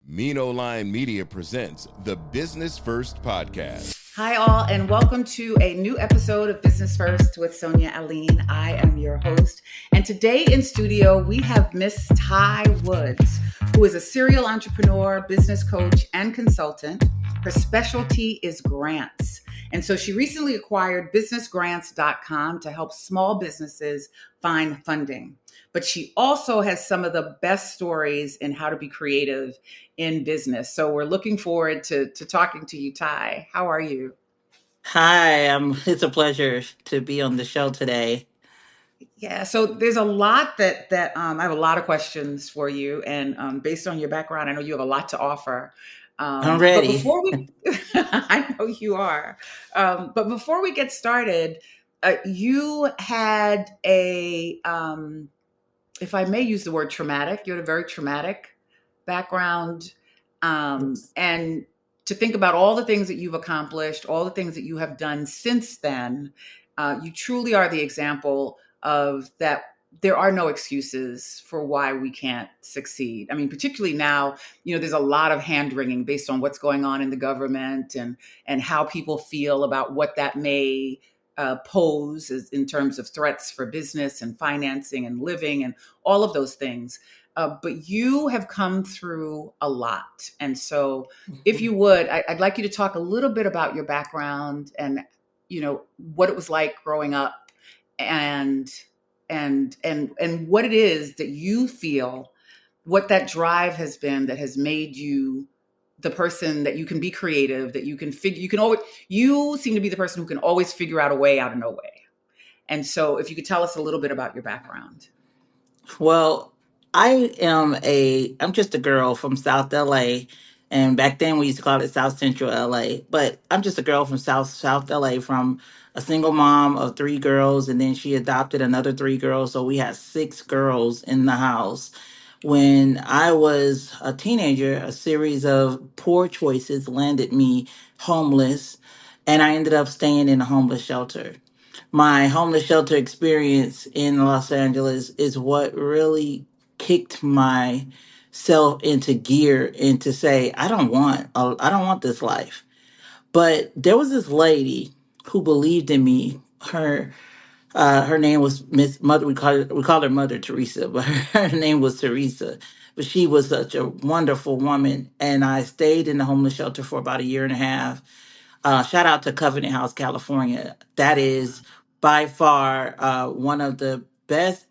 Mino Line Media presents the Business First Podcast. Hi, all, and welcome to a new episode of Business First with Sonia Aline. I am your host. And today in studio, we have Miss Ty Woods, who is a serial entrepreneur, business coach, and consultant. Her specialty is grants. And so she recently acquired businessgrants.com to help small businesses find funding. But she also has some of the best stories in how to be creative in business. So we're looking forward to talking to you, Ty. How are you? Hi, it's a pleasure to be on the show today. Yeah, so there's a lot that I have a lot of questions for you, and based on your background, I know you have a lot to offer. I'm But ready. before we, I know you are. But before we get started, you had if I may use the word traumatic, you had a very traumatic background. And to think about all the things that you've accomplished, all the things that you have done since then, you truly are the example of that. There are no excuses for why we can't succeed. I mean, particularly now, there's a lot of hand wringing based on what's going on in the government and how people feel about what that may pose in terms of threats for business and financing and living and all of those things. But you have come through a lot. And so if you would, I'd like you to talk a little bit about your background and, what it was like growing up and what it is that you feel, what that drive has been that has made you the person that you can be creative, that you can figure, you seem to be the person who can always figure out a way out of no way. And so if you could tell us a little bit about your background. Well, I'm just a girl from South LA. And back then we used to call it South Central LA. But I'm just a girl from South LA, from a single mom of three girls. And then she adopted another three girls. So we had six girls in the house. When I was a teenager, a series of poor choices landed me homeless. And I ended up staying in a homeless shelter. My homeless shelter experience in Los Angeles is what really kicked myself into gear and to say, I don't want this life. But there was this lady who believed in me. Her name was Miss Mother. We called her Mother Teresa, but her name was Teresa. But she was such a wonderful woman, and I stayed in the homeless shelter for about a year and a half. Shout out to Covenant House, California. That is by far one of the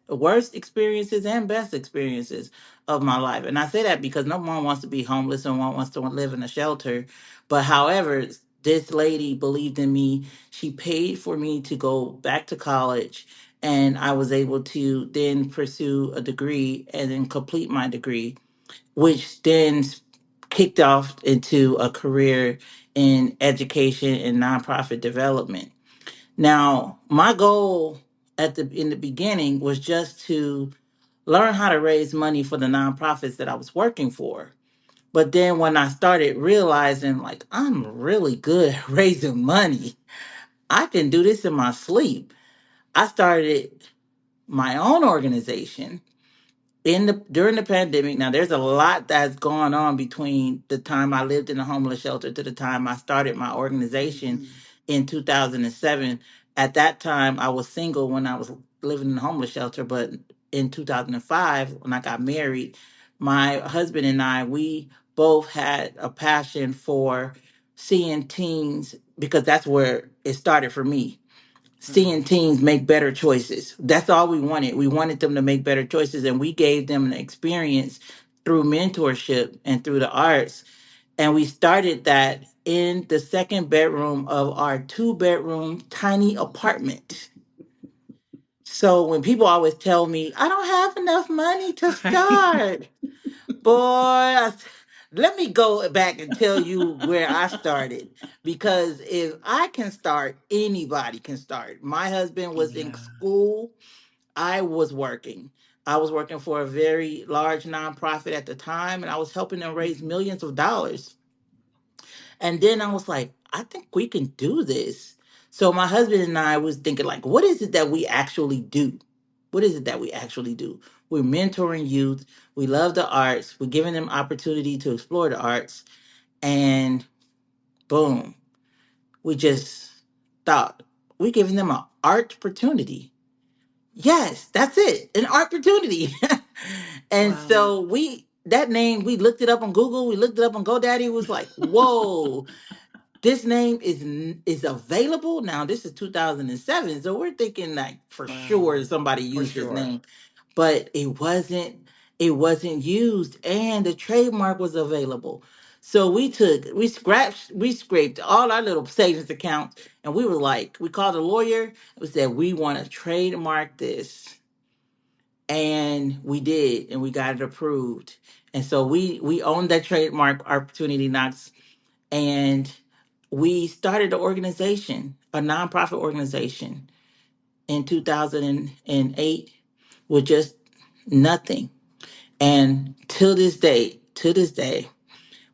worst experiences and best experiences of my life. And I say that because no one wants to be homeless and one wants to live in a shelter. But however, this lady believed in me. She paid for me to go back to college. And I was able to then pursue a degree and then complete my degree, which then kicked off into a career in education and nonprofit development. Now, my goal in the beginning was just to learn how to raise money for the nonprofits that I was working for. But then when I started realizing, like, I'm really good at raising money, I can do this in my sleep. I started my own organization during the pandemic. Now there's a lot that's gone on between the time I lived in a homeless shelter to the time I started my organization Mhm. in 2007. At that time I was single when I was living in a homeless shelter, but in 2005 when I got married, my husband and we both had a passion for seeing teens, because that's where it started for me, Mhm. seeing teens make better choices. That's all we wanted. We wanted them to make better choices, and we gave them an experience through mentorship and through the arts. And we started that in the second bedroom of our two-bedroom tiny apartment. So when people always tell me, I don't have enough money to Right. start, boy, let me go back and tell you where I started. Because if I can start, anybody can start. My husband was in Yeah. school, I was working. I was working for a very large nonprofit at the time, and I was helping them raise Mhm. millions of dollars. And then I was like, I think we can do this. So my husband and I was thinking, like, what is it that we actually do? What is it that we actually do? We're mentoring youth. We love the arts. We're giving them opportunity to explore the arts. And boom, we just thought we're giving them an art opportunity. Yes, that's it, an opportunity. And Wow. so that name, we looked it up on Google, we looked it up on GoDaddy. It was like, whoa, this name is available now. This is 2007, so we're thinking like for Wow. sure somebody For used this sure. name, but it wasn't used, and the trademark was available. So we scraped all our little savings accounts, and we were like, we called a lawyer. We said we want to trademark this, and we did, and we got it approved. And so we own that trademark, Opportunity Knox, and we started an organization, a nonprofit organization, in 2008 with just nothing. And to this day,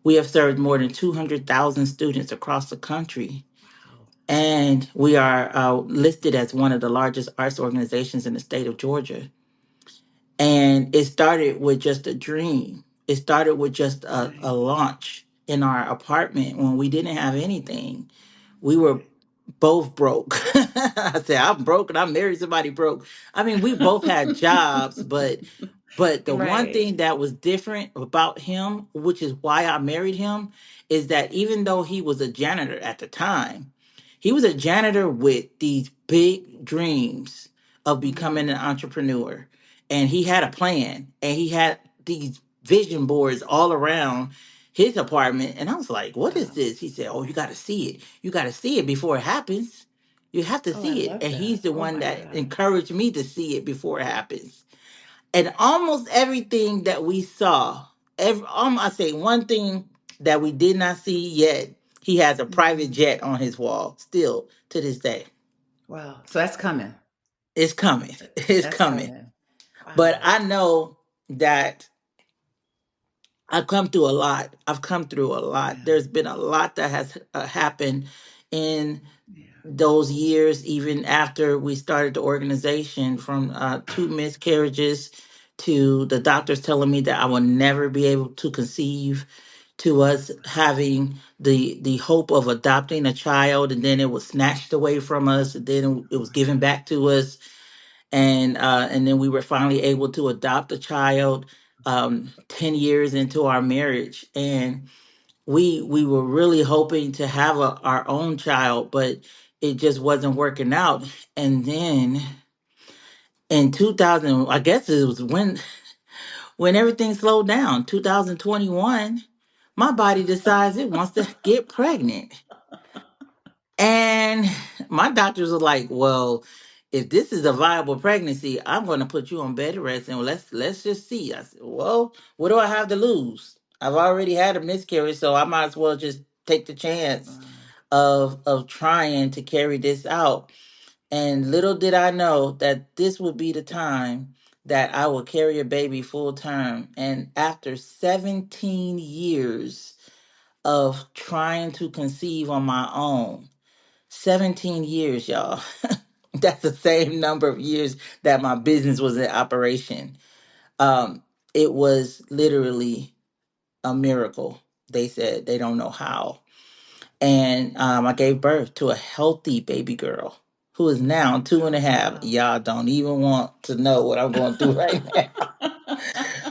we have served more than 200,000 students across the country. Wow. And we are listed as one of the largest arts organizations in the state of Georgia. And it started with just a dream. It started with just a Right. launch in our apartment when we didn't have anything. We were Right. both broke. I said, I'm broke and I married somebody broke. I mean, we both had jobs, but the one Right. thing that was different about him, which is why I married him, is that even though he was a janitor at the time, he was a janitor with these big dreams of Mm. becoming an entrepreneur. And he had a plan, and he had these vision boards all around his apartment. And I was like, what is Wow. this? He said, oh, you got to see it. You got to see it before it happens. You have to Oh, I see it. love And he's that. the Oh one my that God. encouraged me to see it before it happens. And almost everything that we saw, I say one thing that we did not see yet, he has a private Mm. jet on his wall still to this day. Wow. So that's coming. It's coming. It's That's coming. coming. But Wow. I know that I've come through a lot. I've come through a lot. Yeah. There's been a lot that has happened in Yeah. those years, even after we started the organization, from two miscarriages to the doctors telling me that I will never be able to conceive, to us having the hope of adopting a child, and then it was snatched away from us, and then it Oh was my given God. back to us, and then we were finally able to adopt a child 10 years into our marriage. And we were really hoping to have our own child, but it just wasn't working out. And then in 2000, I guess it was when everything slowed down, 2021, my body decides it wants to get pregnant. And my doctors were like, well, if this is a viable pregnancy, I'm going to put you on bed rest, and let's just see. I said, well, what do I have to lose? I've already had a miscarriage, so I might as well just take the chance Wow. of trying to carry this out. And little did I know that this would be the time that I would carry a baby full term. And after 17 years of trying to conceive on my own, 17 years, y'all. That's the same number of years that my business was in operation. Um, it was literally a miracle. They said they don't know how. And I gave birth to a healthy baby girl who is now two and Oh, a half. wow. Y'all don't even want to know what I'm going through right now.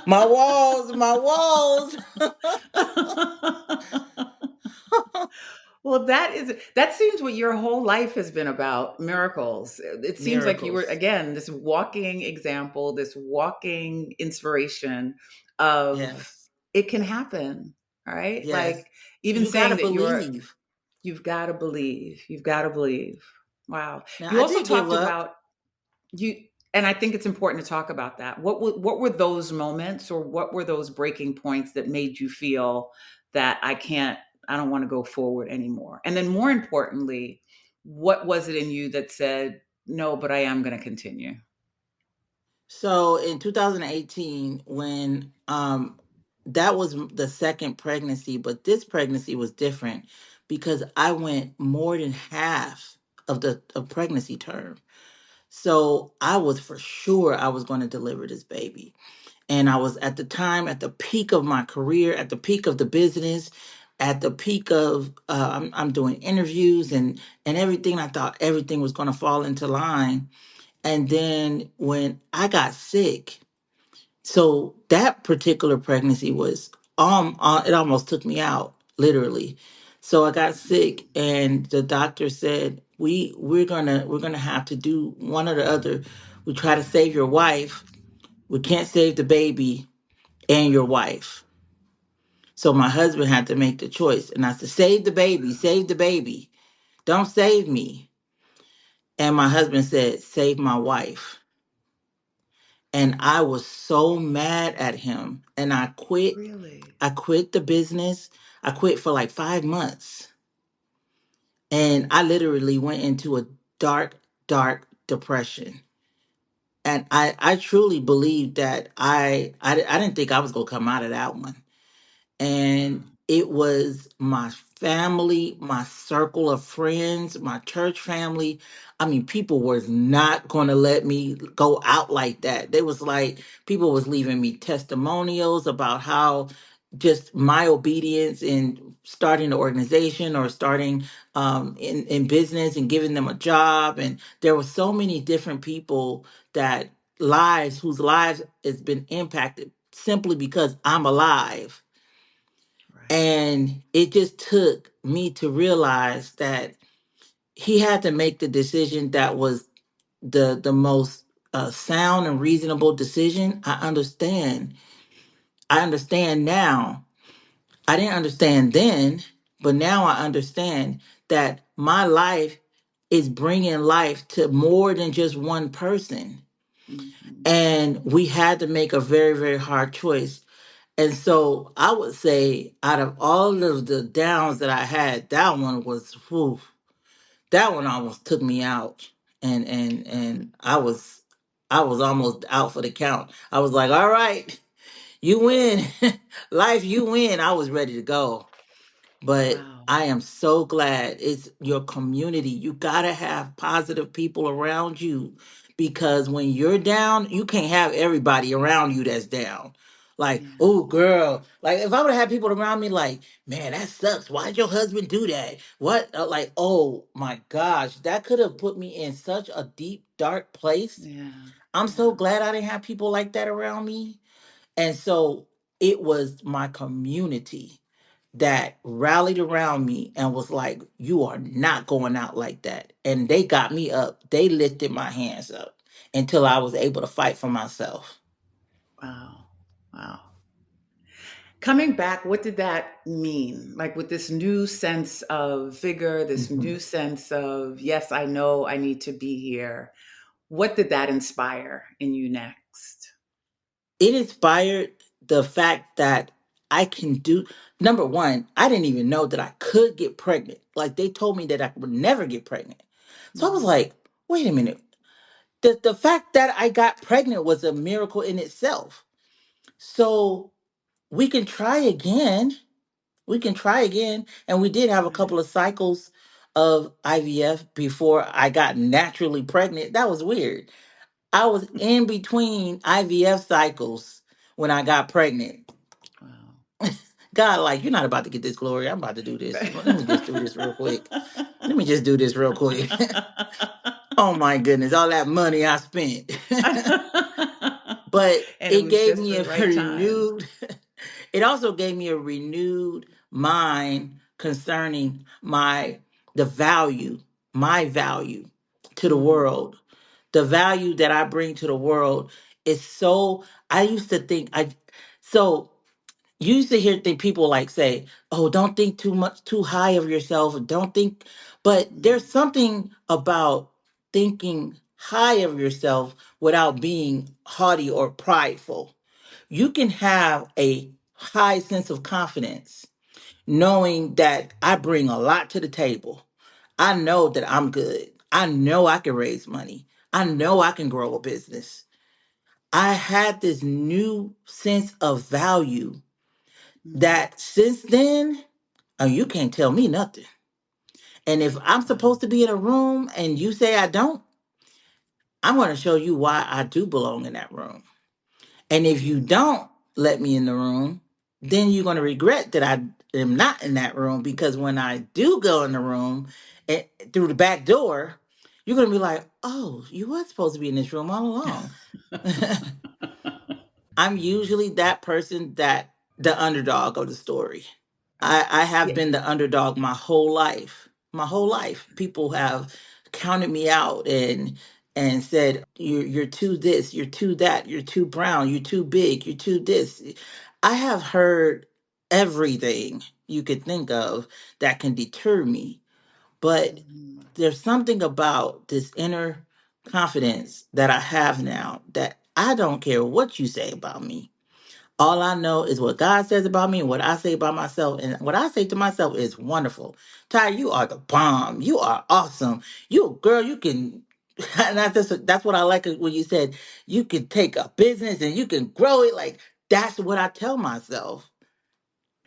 My walls, my walls. Well, that seems what your whole life has been about, miracles. It seems like you were, Miracles. again, this walking example, this walking inspiration of Yes. it can happen, right? Yes. Like even You got to saying that believe. you've got to believe, you've got to believe. Wow. Now, You I also did give talked up. about you, and I think it's important to talk about that. What were those moments, or what were those breaking points that made you feel that I don't want to go forward anymore? And then more importantly, what was it in you that said, no, but I am going to continue? So in 2018, when that was the second pregnancy, but this pregnancy was different because I went more than half of the pregnancy term. So I was for sure I was going to deliver this baby. And I was at the time at the peak of my career, at the peak of the business, at the peak of I'm doing interviews and everything. I thought everything was going to fall into line. And then when I got sick, so that particular pregnancy was it almost took me out, literally. So I got sick and the doctor said, we're gonna have to do one or the other. We try to save your wife. We can't save the baby and your wife. So my husband had to make the choice. And I said, save the baby, save the baby. Don't save me. And my husband said, save my wife. And I was so mad at him. And I quit. Really? I quit the business. I quit for like 5 months. And I literally went into a dark, dark depression. And I truly believed that I didn't think I was going to come out of that one. And it was my family, my circle of friends, my church family. I mean, people was not going to let me go out like that. They was like, people was leaving me testimonials about how just my obedience in starting the organization or starting in business and giving them a job. And there were so many different people that whose lives has been impacted simply because I'm alive. Right. And it just took me to realize that he had to make the decision that was the most sound and reasonable decision. I understand now. I didn't understand then, but now I understand that my life is bringing life to more than just one person. Mm-hmm. And we had to make a very, very hard choice. And so I would say, out of all of the downs that I had, that one was, whew, that one almost took me out, and I was almost out for the count. I was like, all right, you win, life, you win. I was ready to go. But Wow. I am so glad it's your community. You got to have positive people around you because when you're down, you can't have everybody around you that's down. Like, Yeah. oh, girl. Like, if I would have had people around me, like, man, that sucks. Why'd your husband do that? What? Like, oh my gosh, that could have put me in such a deep, dark place. Yeah. I'm so Yeah. glad I didn't have people like that around me. And so it was my community that rallied around me and was like, you are not going out like that. And they got me up. They lifted my hands up until I was able to fight for myself. Wow. Wow. Coming back, what did that mean? Like with this new sense of vigor, this Mhm. new sense of, yes, I know I need to be here. What did that inspire in you next? It inspired the fact that I can do, number one, I didn't even know that I could get pregnant. Like they told me that I would never get pregnant. So I was Mhm. like, wait a minute. The fact that I got pregnant was a miracle in itself. So we can try again. We can try again. And we did have a Right. couple of cycles of IVF before I got naturally pregnant. That was weird. I was in between IVF cycles when I got pregnant. Wow. God, like, you're not about to get this glory. I'm about to do this. Let me just do this real quick. Let me just do this real quick. Oh my goodness, all that money I spent. But And it it was gave just me the a right time. renewed, it also gave me a renewed mind concerning the value, my value to the Mm, world. The value that I bring to the world is so, I used to think, so you used to hear people like say, oh, don't think too much, too high of yourself. Don't think, but there's mm, something about thinking high of yourself without being haughty or prideful. You can have a high sense of confidence knowing that I bring a lot to the table. I know that I'm good. I know I can raise money. I know I can grow a business. I had this new sense of value mm. that since then, oh, you can't tell me nothing. And if I'm Wow. supposed to be in a room and you say I don't, I'm going to show you why I do belong in that room. And if you Mm. don't let me in the room, then you're going to regret that I am not in that room, because when I do go in the room and through the back door, you're going to be like, oh, you were supposed to be in this room all along. I'm usually that person, that the underdog of the story. I have Yeah. been the underdog my whole life. My whole life. People have counted me out and said, you're too this, you're too that, you're too brown, you're too big, you're too this. I have heard everything you could think of that can deter me. But Mhm. there's something about this inner confidence that I have now, that I don't care what you say about me. All I know is what God says about me and what I say about myself. And what I say to myself is wonderful. Ty, you are the bomb. You are awesome. You, girl, you can. And that's what I like when you said you can take a business and you can grow it. Like, that's what I tell myself.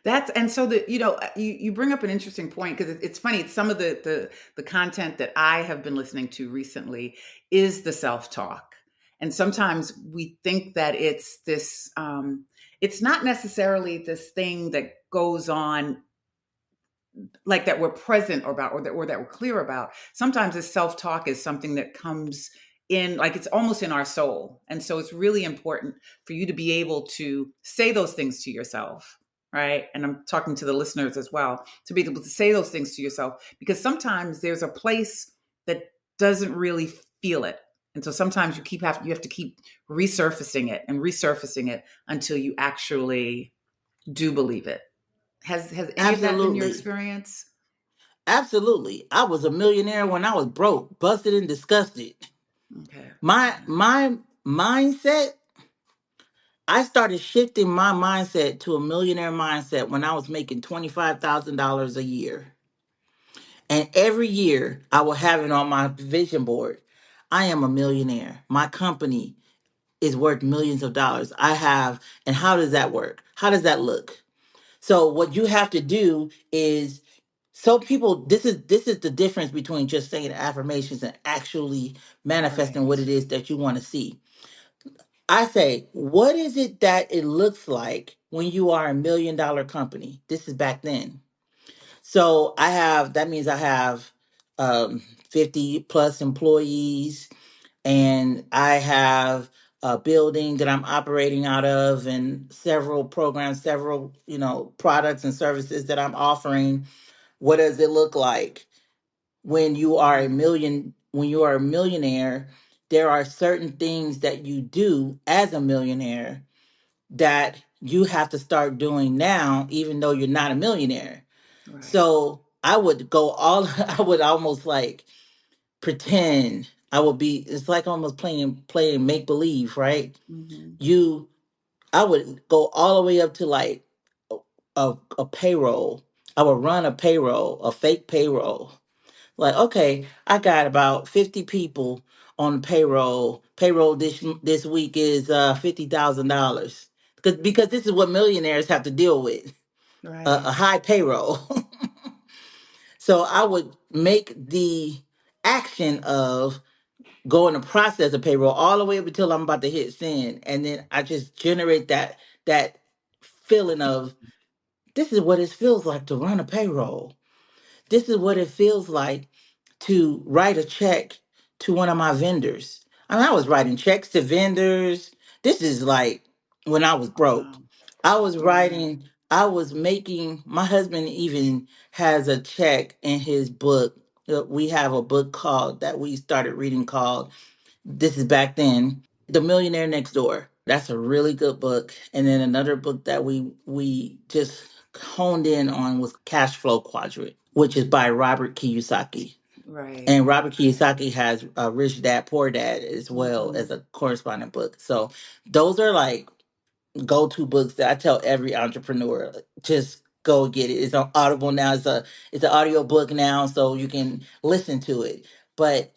That's and so that you bring up an interesting point, because it's funny. It's some of the content that I have been listening to recently is the self talk, and sometimes we think that it's this. It's not necessarily this thing that goes on, like that we're present about, or that we're clear about. Sometimes this self-talk is something that comes in, like it's almost in our soul. And so it's really important for you to be able to say those things to yourself, right? And I'm talking to the listeners as well, to be able to say those things to yourself, because sometimes there's a place that doesn't really feel it. And so sometimes you have to keep resurfacing it and resurfacing it until you actually do believe it. Has any of that been your Absolutely. experience? Absolutely. I was a millionaire when I was broke, busted and disgusted. Okay. My mindset, I started shifting my mindset to a millionaire mindset when I was making $25,000 a year. And every year I will have it on my vision board. I am a millionaire. My company is worth millions of dollars. I have, and how does that work? How does that look? So what you have to do is, so people, this is the difference between just saying affirmations and actually manifesting what Right. it is that you want to see. I say, what is it that it looks like when you are a $1 million company? This is back then. So that means I have 50 plus employees, and I have a building that I'm operating out of, and several programs, several, products and services that I'm offering. What does it look like when you are when you are a millionaire? There are certain things that you do as a millionaire that you have to start doing now, even though you're not a millionaire. Right. So I would go all, I would almost like pretend I would be, it's like almost playing make believe, right? Hmm. You, I would go all the way up to like a payroll. I would run a payroll, a fake payroll. Like, okay, I got about 50 people on the payroll. Payroll this week is $50,000. Because this is what millionaires have to deal with, a Right. high payroll. So I would make the action of going to process a payroll all the way up until I'm about to hit send, and then I just generate that feeling of, this is what it feels like to run a payroll. This is what it feels like to write a check to one of my vendors. I mean, I was writing checks to vendors. This is like when I was broke. Wow. I was Right. writing, I was making, my husband even has a check in his book. We have a book called, that we started reading, called, this is back then, The Millionaire Next Door. That's a really good book. And then another book that we just honed in on was Cash Flow Quadrant, which is by Robert Kiyosaki. Right. And Robert Kiyosaki has Rich Dad Poor Dad as well Hmm. as a corresponding book. So those are like go-to books that I tell every entrepreneur, just go get it. It's on Audible now. It's an audio book now, so you can listen to it. But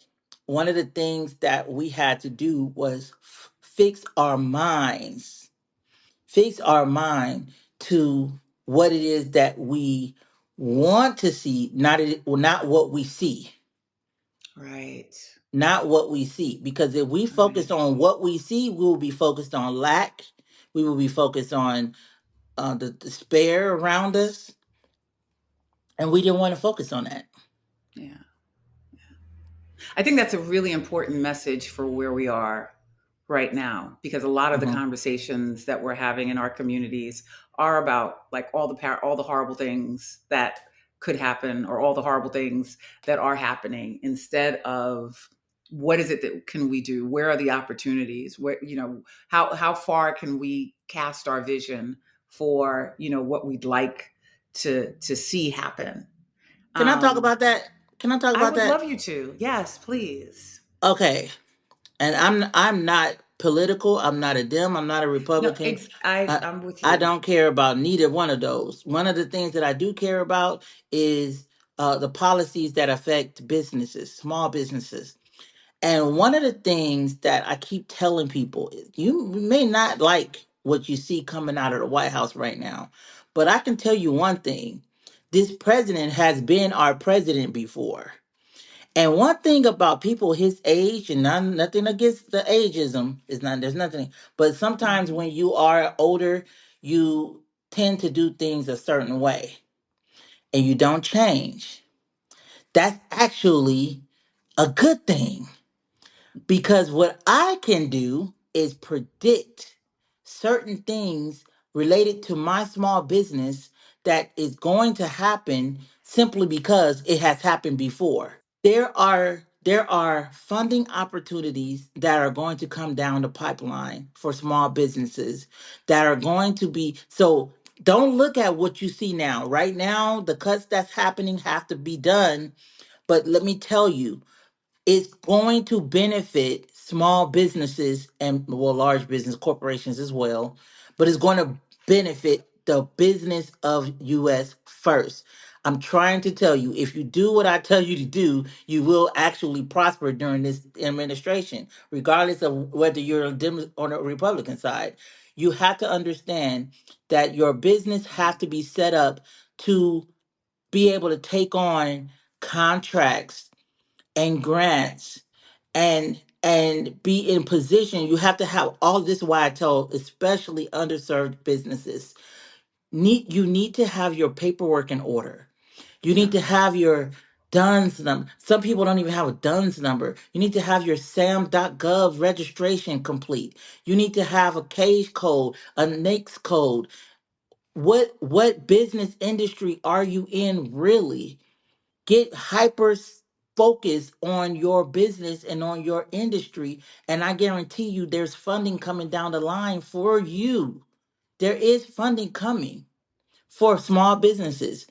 one of the things that we had to do was fix our minds, fix our mind to what it is that we want to see, not what we see. Right. not what we see. Because if we focus Right. on what we see, we will be focused on lack. We will be focused on the despair around us, and we didn't want to focus on that. Yeah. I think that's a really important message for where we are right now, because a lot of the Hmm. conversations that we're having in our communities are about like all the horrible things that could happen, or all the horrible things that are happening, instead of what is it that can we do? Where are the opportunities? Where, how far can we cast our vision for, what we'd like to see happen? Can I talk Um, about that? Can I talk I about would that? love you to. Yes, please. Okay. And I'm not political. I'm not a Dem. I'm not a No, Republican. I I'm with I you. don't care about neither one of those. One of the things that I do care about is the policies that affect businesses, small businesses. And one of the things that I keep telling people is, you may not like what you see coming out of the White House right now, but I can tell you one thing: this president has been our president before. And one thing about people his age, and nothing against the ageism, is not there's nothing, but sometimes Mhm. when you are older, you tend to do things a certain way and you don't change. That's actually a good thing, because what I can do is predict certain things related to my small business that is going to happen simply because it has happened before. There are funding opportunities that are going to come down the pipeline for small businesses that are going to be so. Don't look at what you see now. Right now, the cuts that's happening have to be done. But let me tell you, it's going to benefit small businesses and, well, large business corporations as well, but it's going to benefit the business of US first. I'm trying to tell you, if you do what I tell you to do, you will actually prosper during this administration, regardless of whether you're a on the Republican side. You have to understand that your business have to be set up to be able to take on contracts and grants and be in position. You have to have all this. Why I tell especially underserved businesses, you need to have your paperwork in order. You Yeah. need to have your DUNS number. Some people don't even have a DUNS number. You need to have your sam.gov registration complete. You need to have a case code, a NAICS code. What business industry are you in really? Get focused on your business and on your industry, and I guarantee you there's funding coming down the line for you. There is funding coming for small businesses,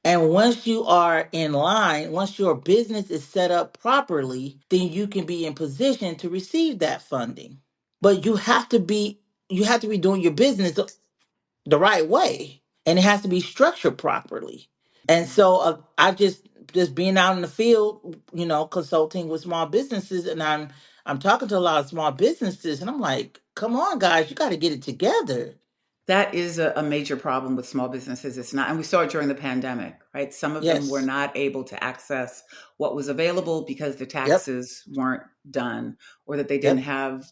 and once you are in line, once your business is set up properly, then you can be in position to receive that funding. But you have to be doing your business the right way, and it has to be structured properly. And so I just being out in the field, consulting with small businesses, and I'm talking to a lot of small businesses, and I'm like, come on, guys, you got to get it together. That is a major problem with small businesses. It's not, and we saw it during the pandemic, right? Some of them were Yes. not able to access what was available because the Yep. taxes weren't done, or that Yep.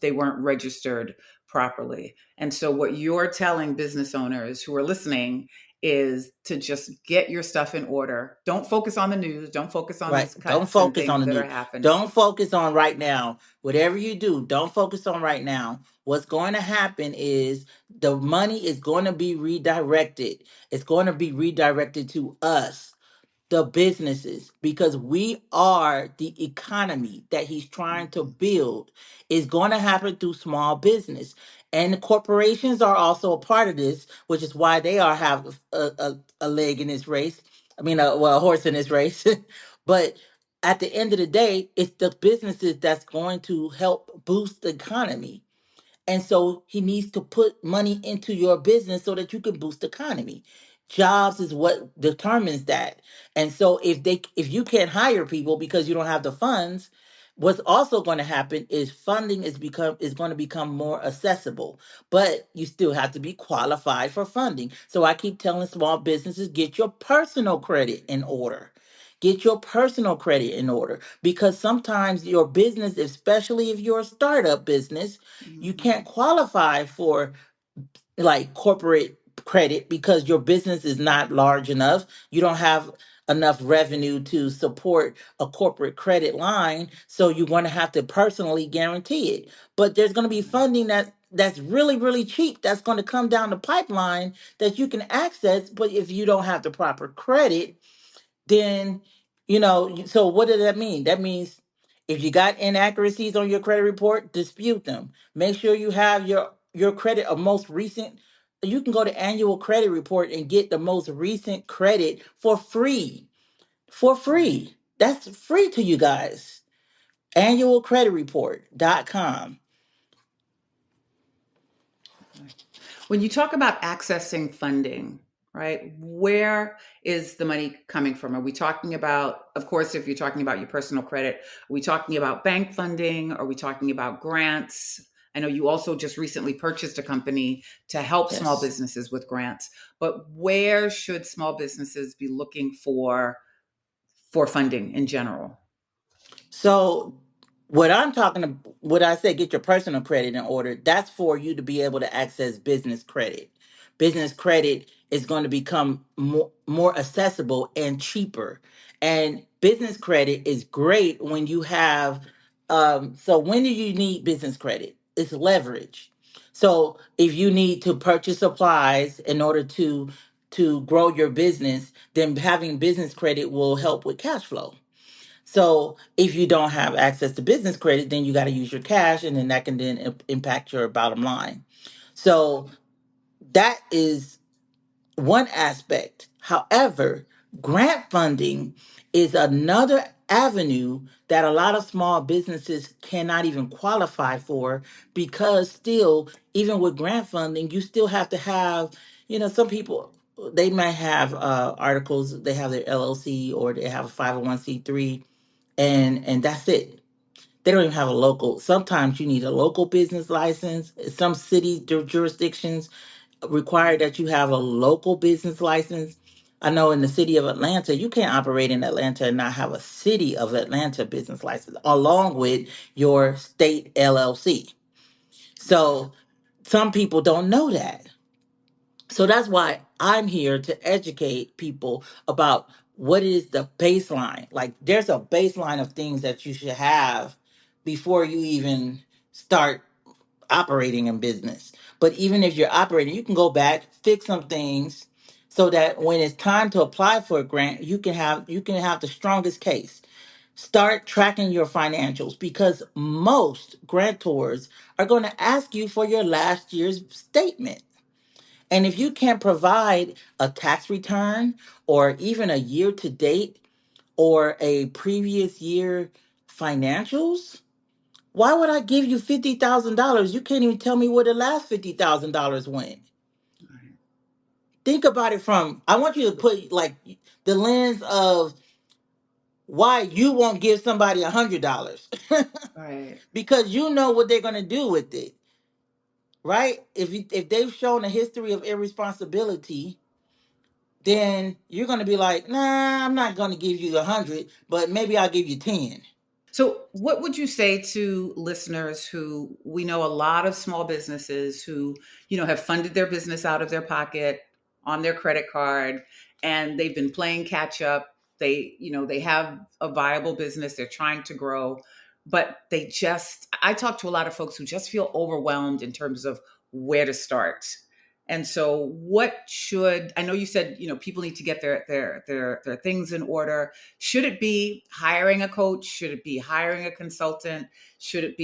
they weren't registered properly. And so, what you're telling business owners who are listening is to just get your stuff in order. Don't focus on the news. Don't focus on Right. these Don't cuts and focus on things the that are news. happening. Don't focus on right now. Whatever you do, don't focus on right now. What's going to happen is the money is going to be redirected. It's going to be redirected to us, the businesses, because we are the economy that he's trying to Mhm. build. Is going to happen through small business, and the corporations are also a part of this, which is why they are have a leg in this race. I mean, well, a horse in this race. But at the end of the day, it's the businesses that's going to help boost the economy. And so he needs to put money into your business so that you can boost the economy. Jobs is what determines that. And so if you can't hire people because you don't have the funds, what's also going to happen is funding is going to become more accessible. But you still have to be qualified for funding. So I keep telling small businesses, get your personal credit in order. Get your personal credit in order, because sometimes your business, especially if you're a startup business, you Mhm. can't qualify for like corporate credit because your business is not large enough. You don't have enough revenue to support a corporate credit line, so you're going to have to personally guarantee it. But there's going to be funding that's really really cheap, that's going to come down the pipeline that you can access. But if you don't have the proper credit, then so what does that mean? That means if you got inaccuracies on your credit report, dispute them. Make sure you have your credit a most recent. You can go to annual credit report and get the most recent credit for free. For Right. free. That's free to you guys. Annualcreditreport.com. When you talk about accessing funding, right, where is the money coming from? Are we talking about, of course, if you're talking about your personal credit, are we talking about bank funding? Are we talking about grants? I know you also just recently purchased a company to help small Yes. businesses with grants, but where should small businesses be looking for funding in general? So what I say, get your personal credit in order. That's for you to be able to access business credit. Business credit is going to become more accessible and cheaper. And business credit is great when you have, so when do you need business credit? It's leverage. So if you need to purchase supplies in order to grow your business, then having business credit will help with cash flow. So if you don't have access to business credit, then you got to use your cash, and then that can then impact your bottom line. So that is one aspect. However, grant funding is another avenue that a lot of small businesses cannot even qualify for, because still, even with grant funding, you still have to have, some people, they might have articles, they have their LLC or they have a 501c3, and that's it. They don't even have a local. Sometimes you need a local business license. Some city jurisdictions require that you have a local business license. I know in the city of Atlanta, you can't operate in Atlanta and not have a city of Atlanta business license along with your state LLC. So some people don't know that. So that's why I'm here to educate people about what is the baseline. Like, there's a baseline of things that you should have before you even start operating in business. But even if you're operating, you can go back, fix some things so that when it's time to apply for a grant, you can have the strongest case. Start tracking your financials, because most grantors are going to ask you for your last year's statement. And if you can't provide a tax return or even a year to date or a previous year financials, why would I give you $50,000? You can't even tell me where the last $50,000 went. Think about it from, I want you to put like the lens of why you won't give somebody $100 Right. because you know what they're going to do with it, right? If they've shown a history of irresponsibility, then you're going to be like, nah, I'm not going to give you 100, but maybe I'll give you 10. So, what would you say to listeners who, we know a lot of small businesses who, have funded their business out of their pocket on their credit card, and they've been playing catch up. They have a viable business, they're trying to grow, but I talk to a lot of folks who just feel overwhelmed in terms of where to start. And so, I know you said, people need to get their things in order. Should it be hiring a coach? Should it be hiring a consultant?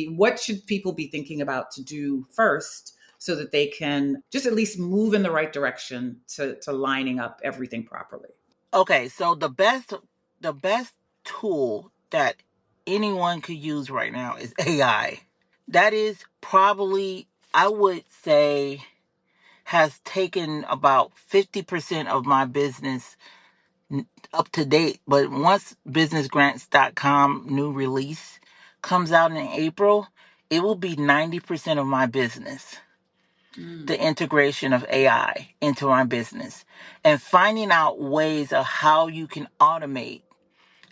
What should people be thinking about to do first so that they can just at least move in the right direction to lining up everything properly? Okay, so the best tool that anyone could use right now is AI. That is probably, I would say, has taken about 50% of my business up to date. But once businessgrants.com new release comes out in April, it will be 90% of my business. The Mm, integration of AI into my business and finding out ways of how you can automate.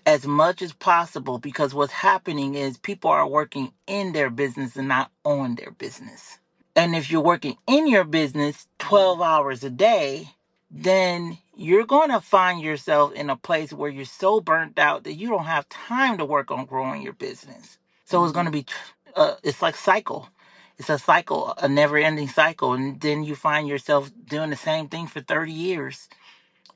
as much as possible, because what's happening is people are working in their business and not on their business. And if you're working in your business 12 hours a day, then you're going to find yourself in a place where you're so burnt out that you don't have time to work on growing your business. So it's going to be, it's like cycle. It's a cycle, a never ending cycle. And then you find yourself doing the same thing for 30 years.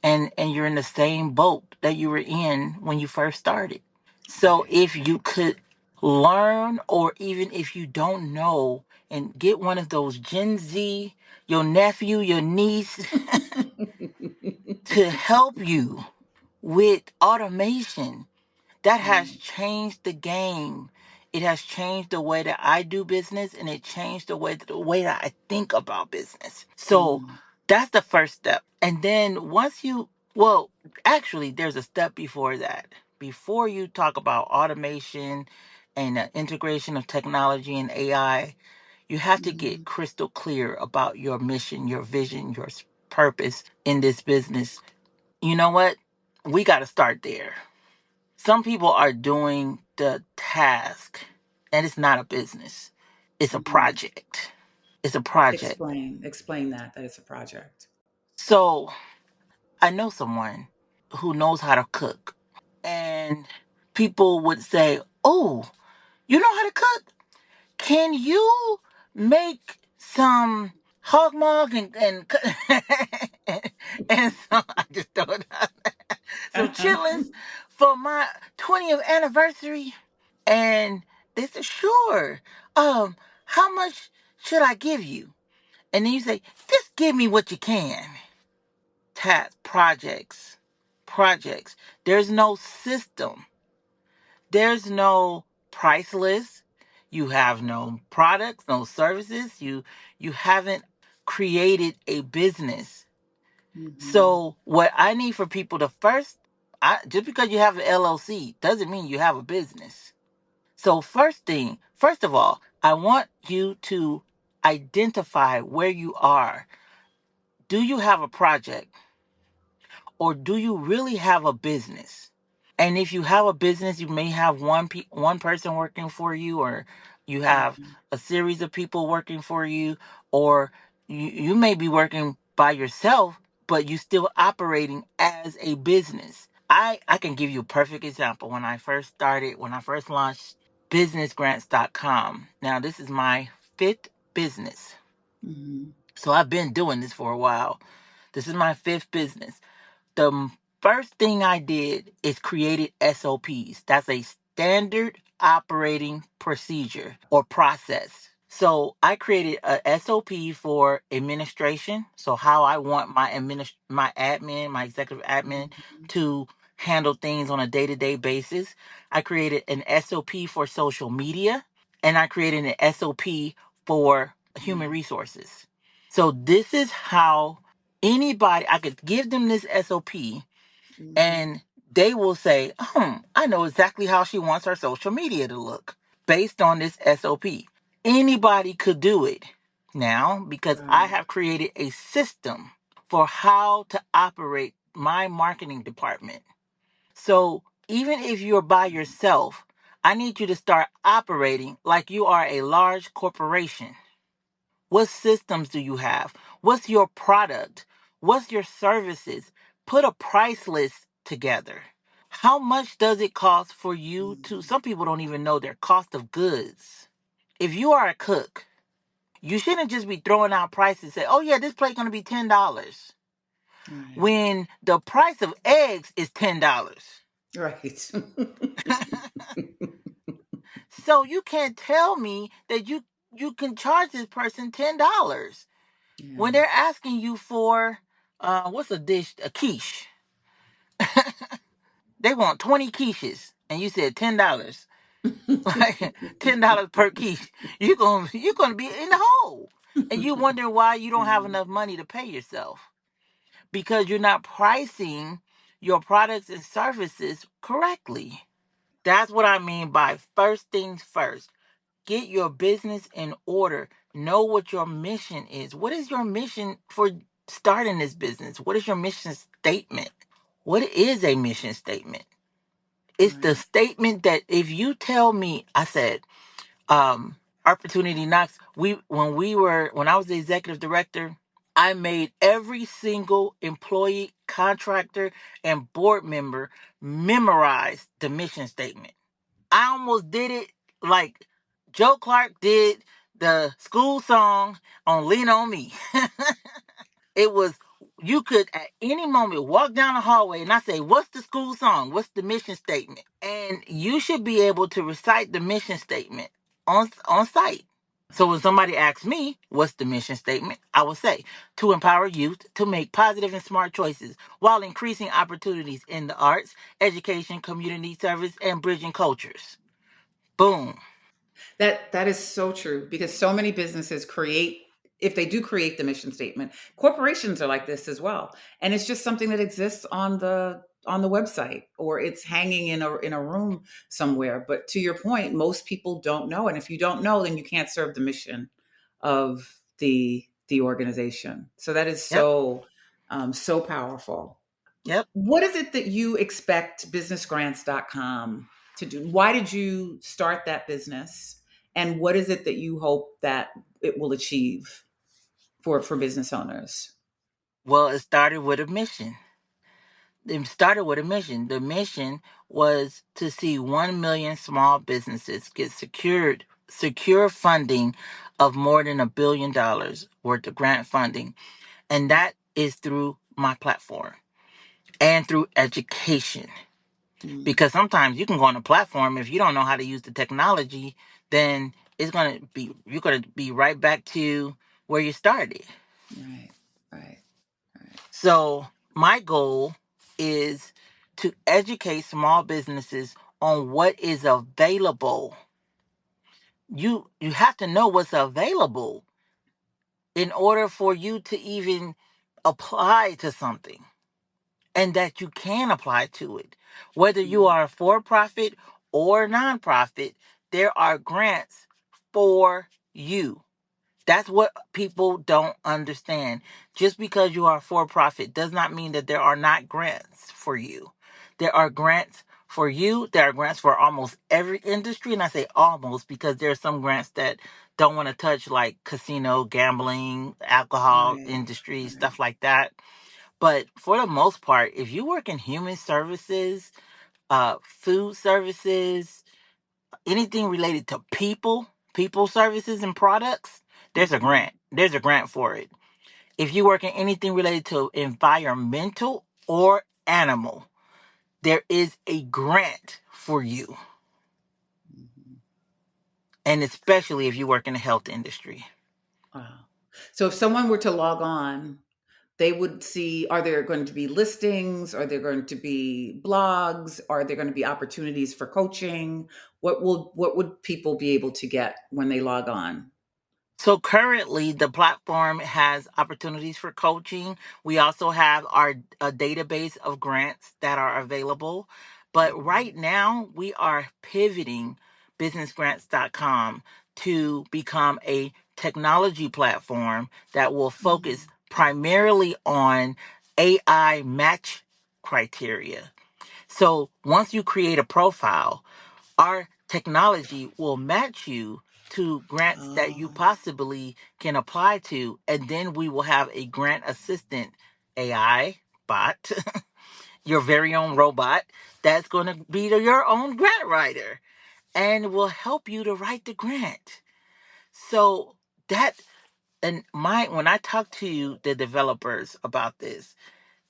And you're in the same boat that you were in when you first started. So Right. if you could learn, or even if you don't know, and get one of those Gen Z, your nephew, your niece, to help you with automation, that has changed the game. It has changed the way that I do business, and it changed the way that I think about business. So that's the first step. And then once you, well, actually, there's a step before that. Before you talk about automation and the integration of technology and AI, you have to get crystal clear about your mission, your vision, your purpose in this business. You know what? We got to start there. Some people are doing the task, and it's not a business. It's a project. It's a project. Explain that it's a project. So I know someone who knows how to cook, and people would say, "Oh, you know how to cook? Can you make some hog mog and some, I just throw it out there, some chitlins for my 20th anniversary?" And they said, "Sure. How much should I give you?" And then you say, "Just give me what you can." Task projects. There's no system. There's no price list. You have no products, no services. You haven't created a business. So what I need for people to first, just because you have an LLC doesn't mean you have a business. So first of all, I want you to identify where you are. Do you have a project, or do you really have a business? And if you have a business, you may have one person working for you, or you have a series of people working for you, or you may be working by yourself, but you still operating as a business. I can give you a perfect example. When I first launched businessgrants.com. Now, this is my fifth business. So I've been doing this for a while. This is my fifth business. The first thing I did is created SOPs. That's a standard operating procedure or process. So I created a SOP for administration. So how I want my executive admin to handle things on a day-to-day basis. I created an SOP for social media, and I created an SOP for human resources. So this is how anybody, I could give them this SOP, and they will say, I know exactly how she wants her social media to look based on this SOP. Anybody could do it now, because I have created a system for how to operate my marketing department. So even if you're by yourself, I need you to start operating like you are a large corporation. What systems do you have? What's your product? What's your services? Put a price list together. How much does it cost for you to? Some people don't even know their cost of goods. If you are a cook, you shouldn't just be throwing out prices and say, "Oh yeah, this plate gonna be $10." When the price of eggs is $10. Right. So you can't tell me that you can charge this person $10 when they're asking you for what's a dish, a quiche. They want 20 quiches, and you said $10. Like $10 per quiche. You're gonna be in the hole. And you wonder why you don't have enough money to pay yourself. Because you're not pricing your products and services correctly. That's what I mean by first things first. Get your business in order. Know what your mission is. What is your mission for starting this business? What is your mission statement? What is a mission statement? It's the Right. statement that if you tell me, I said, opportunity knocks. When I was the executive director, I made every single employee, contractor, and board member memorize the mission statement. I almost did it like Joe Clark did the school song on Lean On Me. It was, you could at any moment walk down the hallway and I say, what's the school song? What's the mission statement? And you should be able to recite the mission statement on site. So when somebody asks me, what's the mission statement? I will say, to empower youth to make positive and smart choices while increasing opportunities in the arts, education, community service, and bridging cultures. Boom. That is so true because so many businesses create, if they do create the mission statement, corporations are like this as well. And it's just something that exists on the website, or it's hanging in a room somewhere. But to your point, most people don't know. And if you don't know, then you can't serve the mission of the organization. So that is Yep. so powerful. Yep. What is it that you expect businessgrants.com to do? Why did you start that business? And what is it that you hope that it will achieve for business owners? Well, it started with a mission. It started with a mission. The mission was to see 1 million small businesses get secure funding of more than $1 billion worth of grant funding. And that is through my platform and through education. Mm, Because sometimes you can go on a platform, if you don't know how to use the technology, then you're gonna be right back to where you started. right, right, right. So my goal is to educate small businesses on what is available. You have to know what's available in order for you to even apply to something, and that you can apply to it. Whether you Mm, are a for-profit or nonprofit, there are grants for you. That's what people don't understand. Just because you are for profit does not mean that there are not grants for you. There are grants for you. There are grants for almost every industry. And I say almost because there are some grants that don't want to touch, like casino, gambling, alcohol right, industry, right. stuff like that. But for the most part, if you work in human services, food services, anything related to people services and products, there's a Hmm. grant. There's a grant for it. If you work in anything related to environmental or animal, there is a grant for you. Hmm. And especially if you work in the health industry. Wow. So if someone were to log on, they would see, are there going to be listings? Are there going to be blogs? Are there going to be opportunities for coaching? What would people be able to get when they log on? So currently, the platform has opportunities for coaching. We also have our a database of grants that are available. But right now, we are pivoting businessgrants.com to become a technology platform that will focus Mm. primarily on AI match criteria. So once you create a profile, our technology will match you to grants that you Oh, possibly can apply to, and then we will have a grant assistant AI bot, your very own robot that's going to be your own grant writer and will help you to write the grant. So that and my when I talked to the developers about this,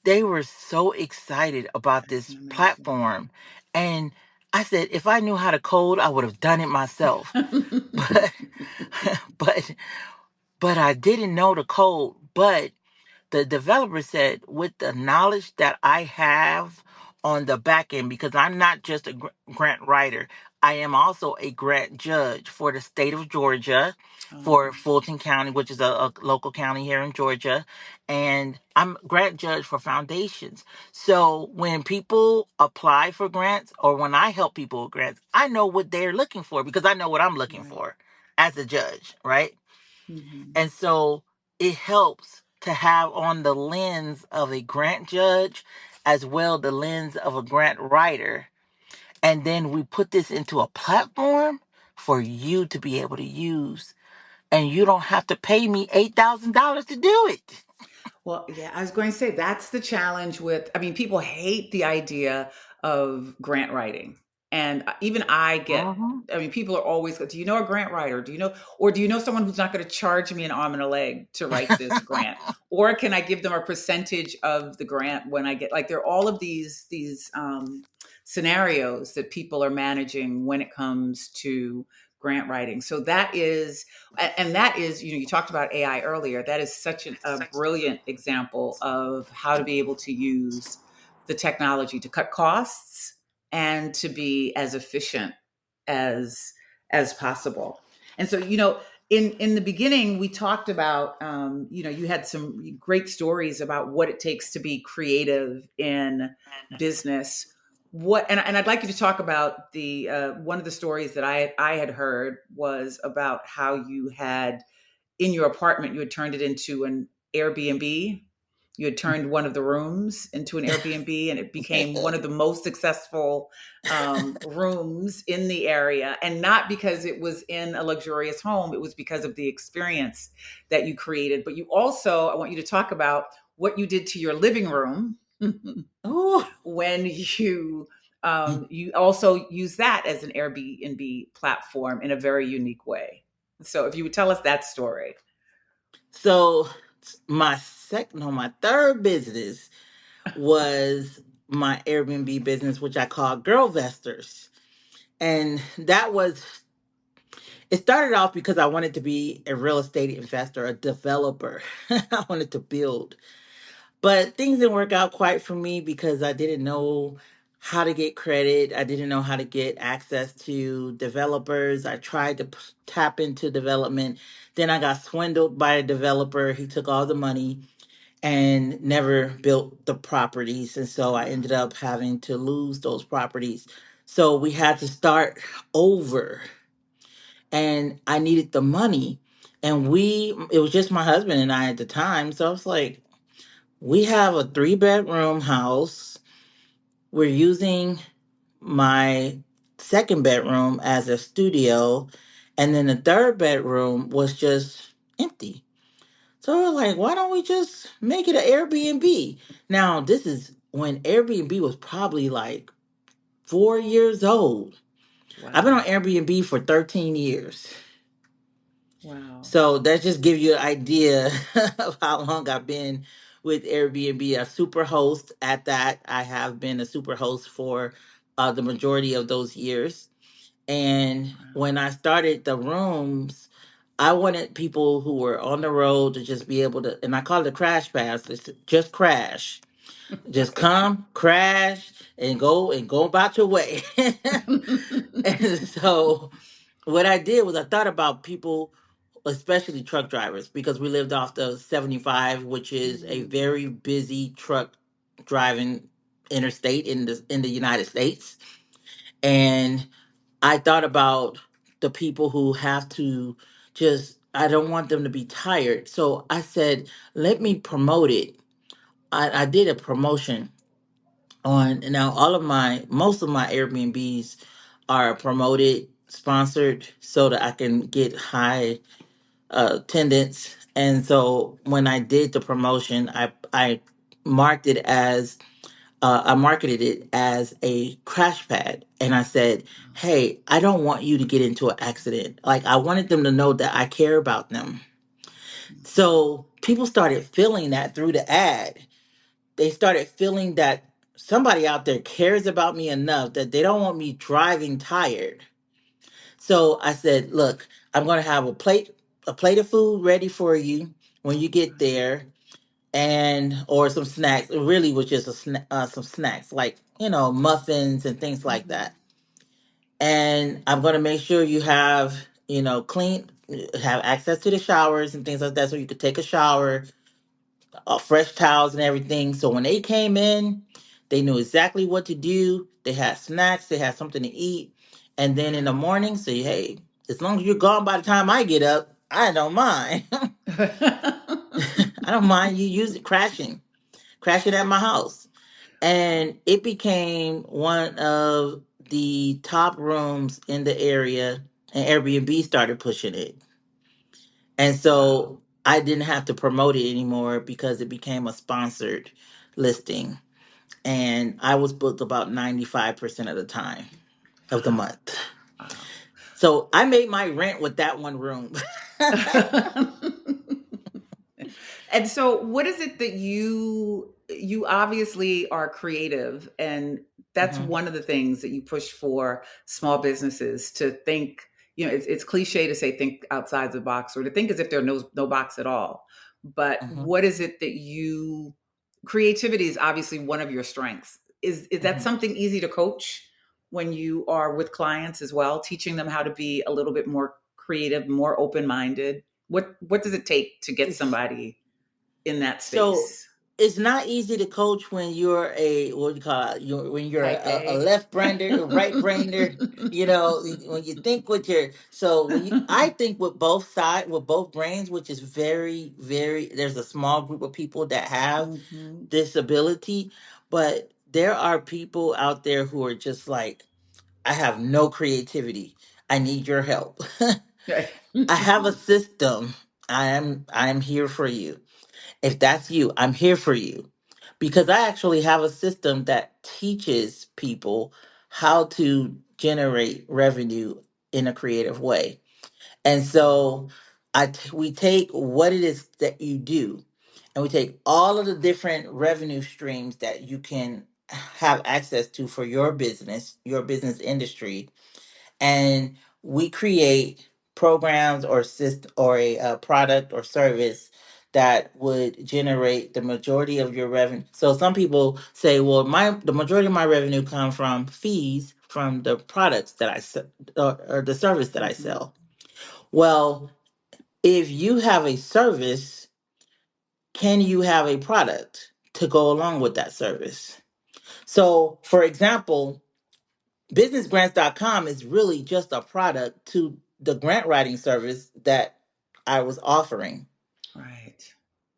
they were so excited about I can this imagine. platform. And I said, if I knew how to code, I would have done it myself. But but but I didn't know the code. But the developer said, with the knowledge that I have on the back end, because I'm not just a grant writer, I am also a grant judge for the state of Georgia, for Oh, Fulton County, which is a local county here in Georgia. And I'm grant judge for foundations. So when people apply for grants or when I help people with grants, I know what they're looking for because I know what I'm looking right. for as a judge, right? Hmm. And so it helps to have on the lens of a grant judge as well the lens of a grant writer. And then we put this into a platform for you to be able to use. And you don't have to pay me $8,000 to do it. Well, yeah, I was going to say that's the challenge with, I mean, people hate the idea of grant writing. And even I get, Mhm. I mean, people are always, do you know a grant writer? Do you know, or do you know someone who's not going to charge me an arm and a leg to write this grant? Or can I give them a percentage of the grant when I get, like, there are all of these scenarios that people are managing when it comes to grant writing. So that is, and that is, you talked about AI earlier. That is such a brilliant example of how to be able to use the technology to cut costs and to be as efficient as as possible. And so, in the beginning, we talked about, you had some great stories about what it takes to be creative in business. And I'd like you to talk about the one of the stories that I had heard was about how you had, in your apartment, you had turned it into an Airbnb. You had turned one of the rooms into an Airbnb, and it became one of the most successful rooms in the area. And not because it was in a luxurious home, it was because of the experience that you created. But you also, I want you to talk about what you did to your living room Oh, when you also use that as an Airbnb platform in a very unique way. So if you would tell us that story. so my second, no, my third business was my Airbnb business, which I call Girl Vesters. And that was, it started off because I wanted to be a real estate investor, a developer. I wanted to build. But things didn't work out quite for me because I didn't know how to get credit. I didn't know how to get access to developers. I tried to tap into development. Then I got swindled by a developer. He took all the money and never built the properties. And so I ended up having to lose those properties. So we had to start over, and I needed the money. And it was just my husband and I at the time. So I was like, we have a 3 bedroom house. We're using my second bedroom as a studio. And then the third bedroom was just empty. So we're like, why don't we just make it an Airbnb? Now, this is when Airbnb was probably like 4 years old. I've been on Wow. Airbnb for 13 years. Wow. So that just gives you an idea of how long I've been with Airbnb, a super host at that. I have been a super host for the majority of those years. And when I started the rooms, I wanted people who were on the road to just be able to, and I call it a crash pass, just crash. Just Right. come, crash, and go about your way. And so what I did was I thought about people, especially truck drivers, because we lived off the 75, which is a Mm, very busy truck driving interstate in the United States. And I thought about the people who have to just, I don't want them to be tired. So I said, let me promote it. I did a promotion on, now all of most of my Airbnbs are promoted, sponsored, so that I can get high attendance. And so when I did the promotion, I marked it as I marketed it as a crash pad. And I said, hey, I don't want you to get into an accident. Like, I wanted them to know that I care about them. So people started feeling that through the ad. They started feeling that somebody out there cares about me enough that they don't want me driving tired. So I said, look, I'm going to have a plate of food ready for you when you get there, and or some snacks. It really was just some snacks, like, muffins and things like mhm. that. And I'm going to make sure you have, clean, have access to the showers and things like that, so you could take a shower, fresh towels and everything. So when they came in, they knew exactly what to do. They had snacks, they had something to eat. And then in the morning, say, hey, as long as you're gone by the time I get up, I don't mind. I don't mind you using crashing at my house. And it became one of the top rooms in the area, and Airbnb started pushing it. And Wow. so I didn't have to promote it anymore because it became a sponsored listing. And I was booked about 95% of the time of the Wow. month. Wow. So I made my rent with that one room. And so what is it that you obviously are creative, and that's Mhm, one of the things that you push for small businesses to think, it's cliche to say think outside the box, or to think as if there's no box at all. But mhm, what is it that you creativity is obviously one of your strengths. Is that mhm. something easy to coach when you are with clients as well, teaching them how to be a little bit more creative, more open-minded? What does it take to get somebody in that So space? it's not easy to coach when you're a, what do you call it? When you're Type a A. left brander, a right brander. You know, when you think with your, so when you, I think with both side, with both brains, which is very, very. There's a small group of people that have Hmm. this ability, but there are people out there who are just like, I have no creativity. I need your help. I have a system. I am here for you. If that's you, I'm here for you. Because I actually have a system that teaches people how to generate revenue in a creative way. And Wow. so we take what it is that you do, and we take all of the different revenue streams that you can have access to for your business industry, and we create programs or or a, product or service that would generate the majority of your revenue. So some people say, well, my the majority of my revenue come from fees from the products that I sell, or the service that I Hmm. sell. Well, if you have a service, can you have a product to go along with that service? So, for example, businessgrants.com is really just a product to the grant writing service that I was offering. Right.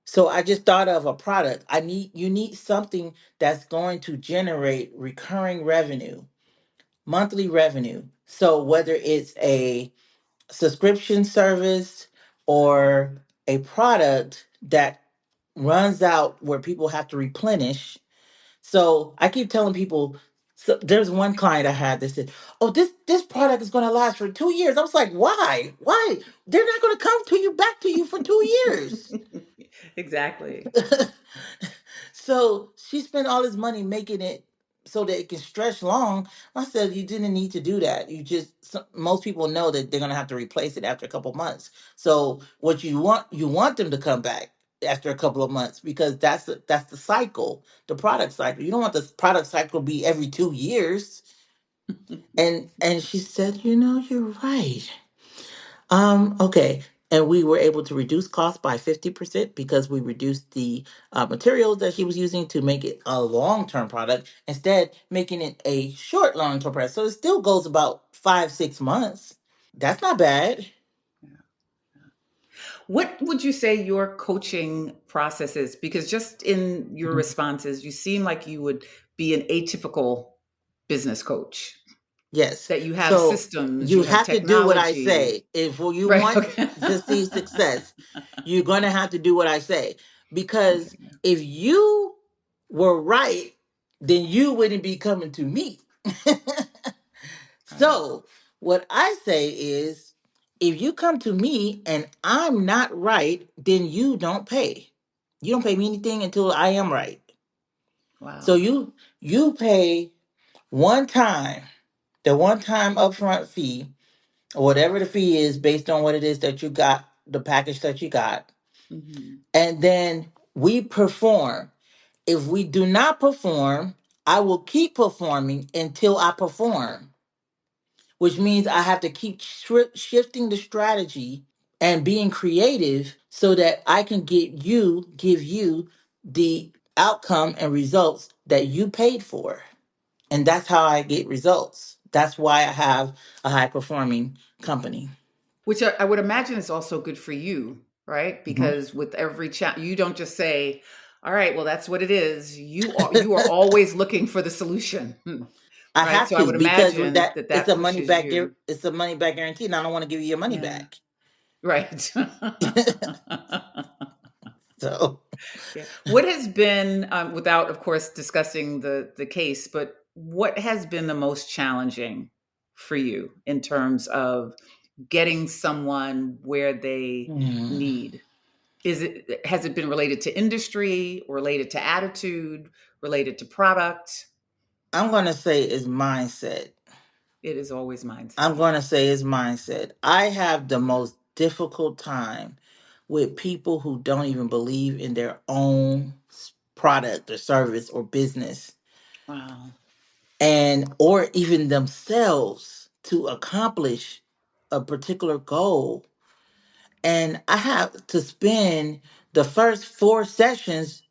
So I just thought of a product. You need something that's going to generate recurring revenue, monthly revenue. So whether it's a subscription service or a product that runs out where people have to replenish. So I keep telling people. So there's one client I had that said, "Oh, this product is going to last for 2 years." I was like, "Why? Why? They're not going to come to you back to you for 2 years." Exactly. So she spent all this money making it so that it can stretch long. I said, you didn't need to do that. Most people know that they're going to have to replace it after a couple months. So what you want them to come back after a couple of months, because that's the cycle, the product cycle. You don't want the product cycle to be every 2 years. And she said, you're right. Okay. And we were able to reduce costs by 50% because we reduced the materials that she was using to make it a long term product, instead, making it a short long term product. So it still goes about 5, 6 months. That's not bad. What would you say your coaching process is? Because just in your Mhm. responses, you seem like you would be an atypical business coach, Yes. that you have So systems, you you have have to do what I technology. say. If you Right. want Okay. to see success, you're going to have to do what I say. Because Okay. if you were right, then you wouldn't be coming to me. Right. So, what I say is, if you come to me and I'm not right, then you don't pay. You don't pay me anything until I am right. So Wow. you pay one time, the one time upfront fee, or whatever the fee is based on what it is that you got, the package that you got, Hmm. and then we perform. If we do not perform, I will keep performing until I perform, which means I have to keep shifting the strategy and being creative so that I can give you the outcome and results that you paid for. And that's how I get results. That's why I have a high performing company. Which I would imagine is also good for you, right? Mhm. Because with every chat, you don't just say, "All right, well, that's what it is." You are always looking for the solution. I Right. have So I to would because imagine that that it's that a money pushes back. you. It's a money back guarantee, and I don't want to give you your money Yeah. back. Right. So, Yeah. What has been, without, of course, discussing the case, but what has been the most challenging for you in terms of getting someone where they hmm, need? Has it been related to industry, related to attitude, related to product? I'm going to say it's mindset. It is always mindset. I'm going to say it's mindset. I have the most difficult time with people who don't even believe in their own product or service or business, Wow. and or even themselves to accomplish a particular goal. And I have to spend the first 4 sessions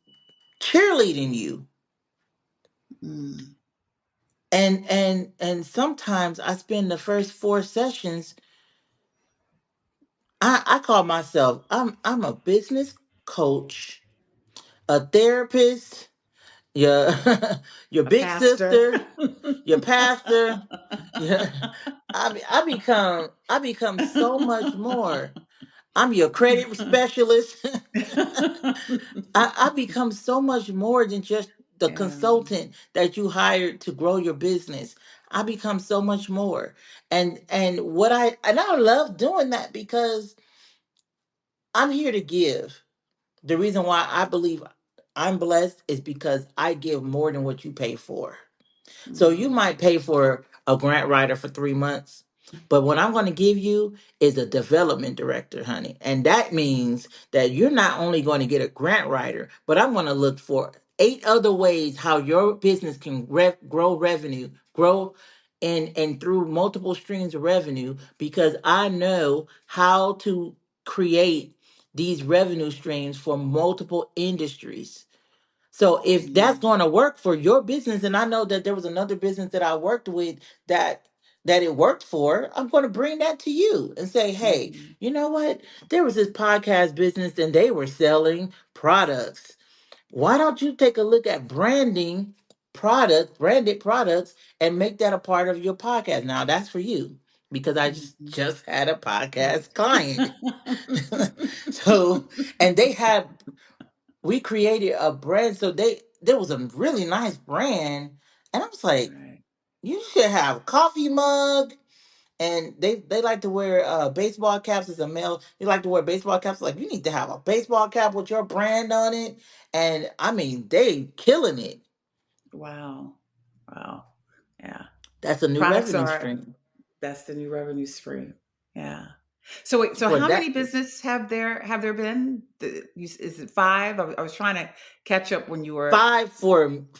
cheerleading you. Mm. And sometimes I spend the first 4 sessions. I call myself, I'm a business coach, a therapist, your your A big pastor. sister, your pastor. Yeah, I become so much more. I'm your credit specialist. I become so much more than just the Yeah. consultant that you hired to grow your business. I become so much more. And I love doing that because I'm here to give. The reason why I believe I'm blessed is because I give more than what you pay for. So you Mm. might pay for a grant writer for 3 months, but what I'm going to give you is a development director, honey. And that means that you're not only going to get a grant writer, but I'm going to look for 8 other ways how your business can grow revenue, grow and through multiple streams of revenue, because I know how to create these revenue streams for multiple industries. So if that's Mm. going to work for your business, and I know that there was another business that I worked with that that it worked for, I'm going to bring that to you and say, "Hey, Mhm. you know what? There was this podcast business and they were selling products. Why don't you take a look at branded products and make that a part of your podcast?" Now, that's for you because I Mhm. just had a podcast client. So, and they had we created a brand, so there was a really nice brand, and I was like, Right. you should have a coffee mug. And they like to wear baseball caps as a male. They like to wear baseball caps. Like, you need to have a baseball cap with your brand on it. And I mean, they killing it. Wow. Wow. Yeah. That's a new Products revenue are stream That's the new revenue stream. Yeah. So wait, so for how many that. business have there been? Is it five? I was trying to catch up when you were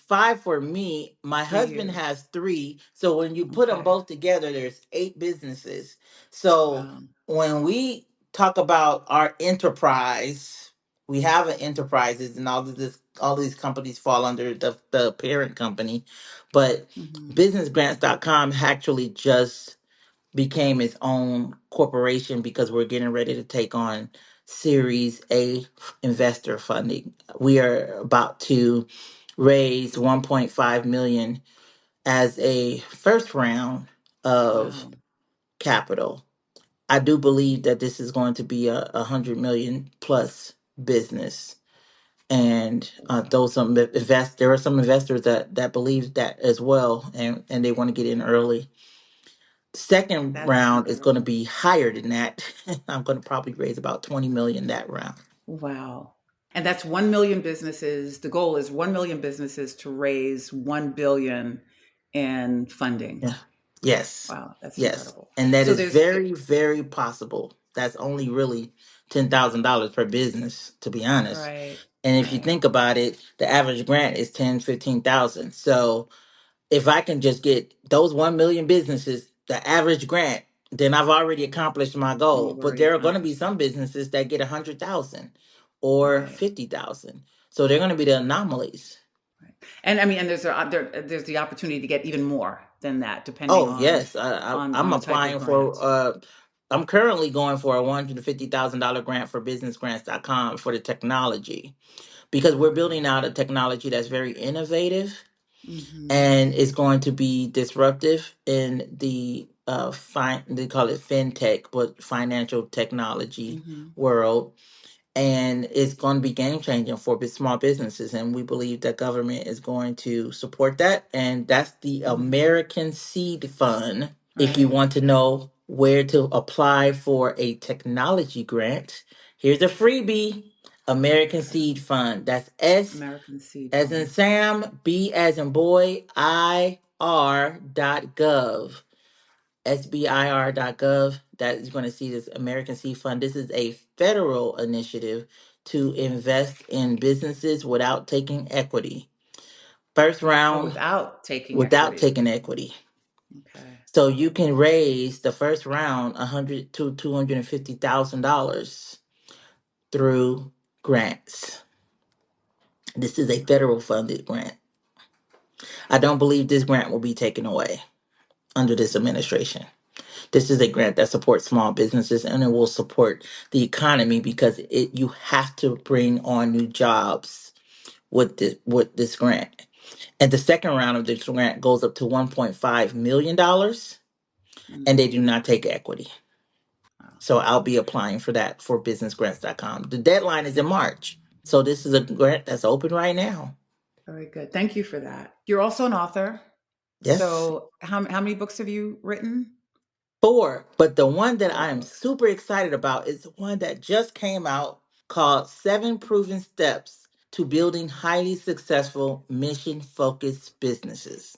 Five for me. My for husband you. has three. So when you put them Okay. both together, there's 8 businesses. So Wow. when we talk about our enterprise, we have an enterprises, and all these companies fall under the parent company. But Hmm. businessgrants.com actually just became its own corporation because we're getting ready to take on Series A investor funding. We are about to raise 1.5 million as a first round of Wow. capital. I do believe that this is going to be a 100 million plus business. And Wow. those there are some investors that believe that as well, and they want to get in early. Second That's round is going to incredible. be higher than that. I'm going to probably raise about 20 million that round. Wow. And that's 1 million businesses. The goal is 1 million businesses to raise 1 billion in funding. Yeah. Yes. Wow, that's Yes. incredible. And that So is there's very, very possible. That's only really $10,000 per business, to be honest. right, And if you right. think about it, the average grant is 10, 15,000. So if I can just get those 1 million businesses, the average grant, then I've already accomplished my And goal. you've But already there are going to be accomplished some it. businesses that get 100,000 or Right. 50,000. So they're going to be the anomalies. Right. And I mean, and there's the opportunity to get even more than that, depending Oh on yes, I, I, on I'm the type of applying for. grant. I'm currently going for a $150,000 grant for businessgrants.com for the technology because we're Okay. building out a technology that's very innovative. Mm-hmm. and it's going to be disruptive in the they call it fintech, but financial technology Mm-hmm. world, and it's going to be game changing for small businesses, and we believe that government is going to support that, and that's the Mm-hmm. American Seed Fund. If you Right. want to know where to apply for a technology grant, here's a freebie. American Okay. Seed Fund. That's S American Seed as in Fund. Sam, B as in boy, IR.gov. SBIR.gov. That is going to see this American Seed Fund. This is a federal initiative to invest in businesses without taking equity. First Oh, round without taking without equity. taking equity. Okay. So you can raise the first round 100 to $250,000 through grants. This is a Wow. federal funded grant. I don't believe this grant will be taken away under this Okay. administration. This is a grant that supports small businesses and it will support the economy because you have to bring on new jobs with this grant. And the second round of this grant goes up to $1.5 million, and they Mm-hmm. do not take equity. Wow. So I'll be applying for that for businessgrants.com. The deadline is in March. So this is a grant that's open right now. Very good. Thank you for that. You're also an author. Yes. So how many books have you written? Four. But the one that Four I am books. super excited about is the one that just came out called Seven Proven Steps to Building Highly Successful Mission Focused Businesses.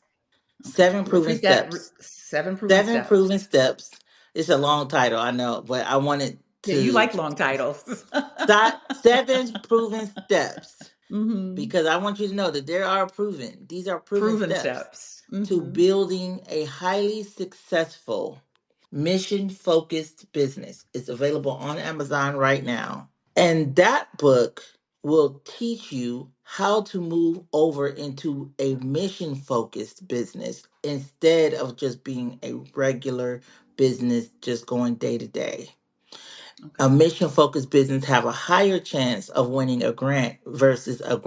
Okay. Seven Proven Repeat that. Steps. Seven proven Seven steps. Proven Steps. It's a long title, I know, but I wanted Yeah, you to like long titles. start seven proven steps Mm-hmm. because I want you to know that there are proven, these are proven Proven steps steps. to Mm-hmm. building a highly successful mission focused business. It's available on Amazon right now. And that book will teach you how to move over into a mission focused business instead of just being a regular business, just going day to day. A Okay. mission focused business have a higher chance of winning a grant versus a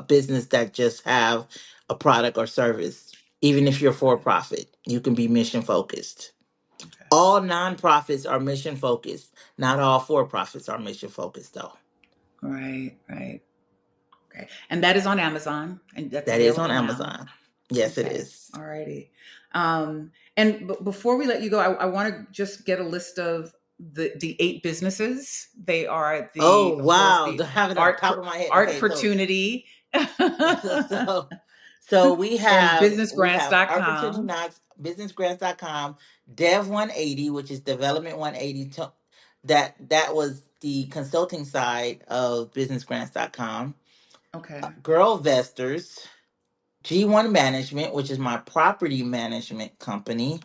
business that just have a product or service. Even if you're for Okay. profit, you can be mission focused. Okay. All nonprofits are mission focused. Not all for profits are mission focused, though. Right. Right. Okay. And that is on Amazon, and that's That is on available now. Amazon. Yes, it Okay. is. All righty. And before we let you go, I want to just get a list of the eight businesses. They are Oh, of course, wow. the Don't have it on art top of my head. art Okay, opportunity so so we and have Opportunity businessgrants.com. Knocks, businessgrants.com, Dev 180, which is Development 180. That was the consulting side of businessgrants.com. Okay. Girl Vestors, G1 Management, which is my property management company.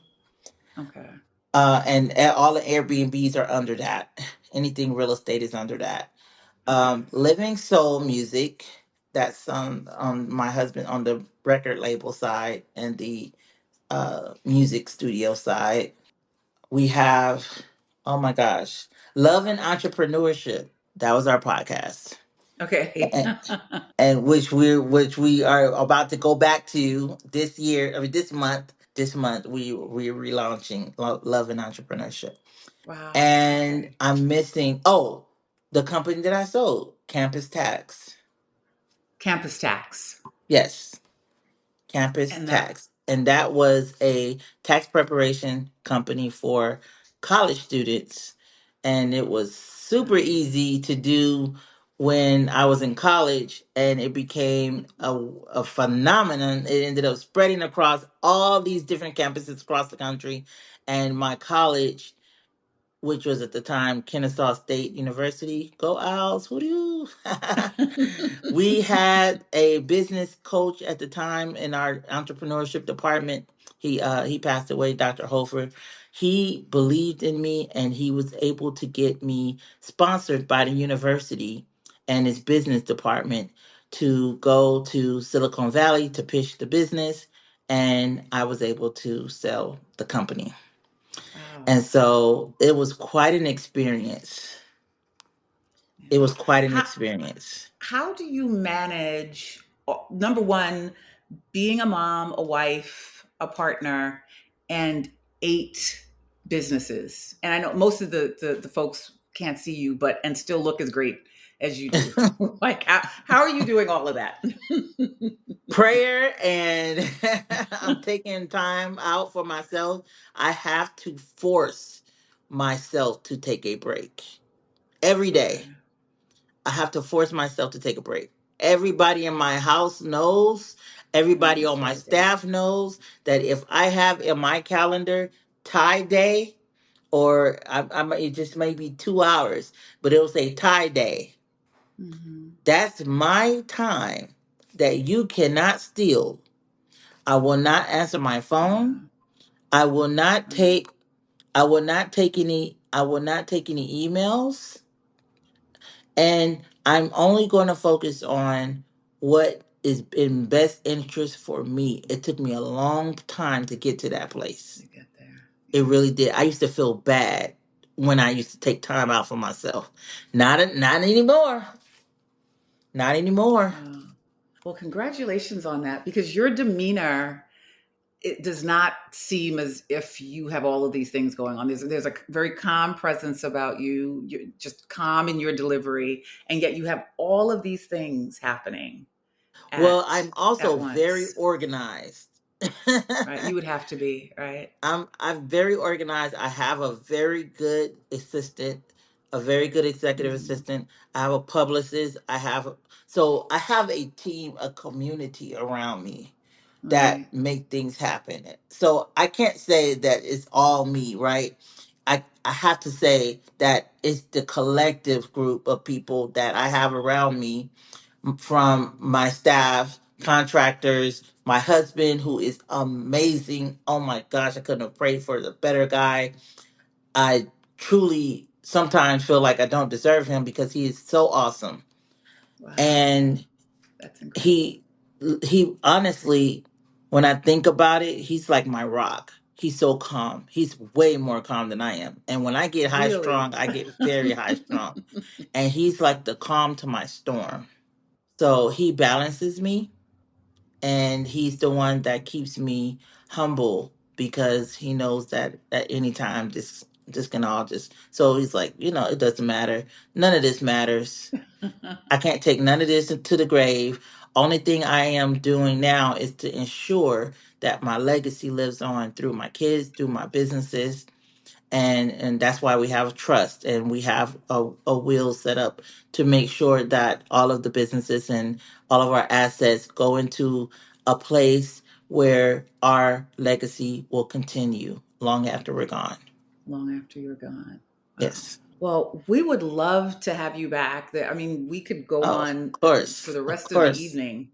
Okay. And all the Airbnbs are under that. Anything real estate is under that. Okay. Living Soul Music, that's on my husband on the record label side and the music studio side. We have, oh my gosh, Love and Entrepreneurship. That was our podcast, Okay. and, and which we are about to go back to this year. I mean, this month. This month we're relaunching Love and Entrepreneurship. Wow. And Okay. I'm missing, oh, the company that I sold, Campus Tax. Campus tax. Yes, Campus And that Tax. And that was a tax preparation company for college students. And it was super easy to do when I was in college. And it became a phenomenon. It ended up spreading across all these different campuses across the country. And my college, which was at the time Kennesaw State University. Go Owls, who do you? We had a business coach at the time in our entrepreneurship department. He passed away, Dr. Hofer. He believed in me and he was able to get me sponsored by the university and his business department to go to Silicon Valley to pitch the business, and I was able to sell the company. wow. And so it was quite an experience. It Yeah. was quite an How experience. how do you manage number one, being a mom, a wife, a partner, and 8 businesses. And I know most of the folks can't see you, but and still look as great as you do. Like, how are you doing all of that? Prayer and I'm taking time out for myself. I have to force myself to take a break every Okay. day. I have to force myself to take a break. Everybody in my house knows, Oh, everybody that's on my really good. staff knows that if I have in my calendar tie day, or it just may be 2 hours, but it'll say tie day. Hmm. That's my time that you cannot steal. I will not answer my phone. Wow. I will not Wow. take I will not take any emails, and I'm only going to focus on what is in best interest for me. It took me a long time to get to that place. To get there. It Yeah. really did. I used to feel bad when I used to take time out for myself. Not anymore. Not anymore. Wow. Well, congratulations on that because your demeanor, it does not seem as if you have all of these things going on. There's a very calm presence about you. You're just calm in your delivery, and yet you have all of these things happening Well, at I'm also very once. organized. Right? You would have to be, right? I'm very organized. I have a very good assistant, a very good executive Hmm. assistant. I have a publicist. I have a team, a community around me that Right. make things happen. So I can't say that it's all me, right? I have to say that it's the collective group of people that I have around me, from my staff, contractors, my husband, who is amazing. Oh my gosh, I couldn't have prayed for the better guy. I truly sometimes feel like I don't deserve him because he is so awesome. Wow. And That's incredible. he he honestly, when I think about it, he's like my rock. He's so calm. He's way more calm than I am. And when I get high Really? strung, I get very high strung. And he's like the calm to my storm. So he balances me, and he's the one that keeps me humble because he knows that at any time this can all just, so he's like, it doesn't matter. None of this matters. I can't take none of this to the grave. Only thing I am doing now is to ensure that my legacy lives on through my kids, through my businesses, and that's why we have trust, and we have a wheel set up to make sure that all of the businesses and all of our assets go into a place where our legacy will continue long after we're gone. Long after you're gone. Wow. Yes. Well, we would love to have you back. I mean, we could go Oh, on for the of rest of the course. evening.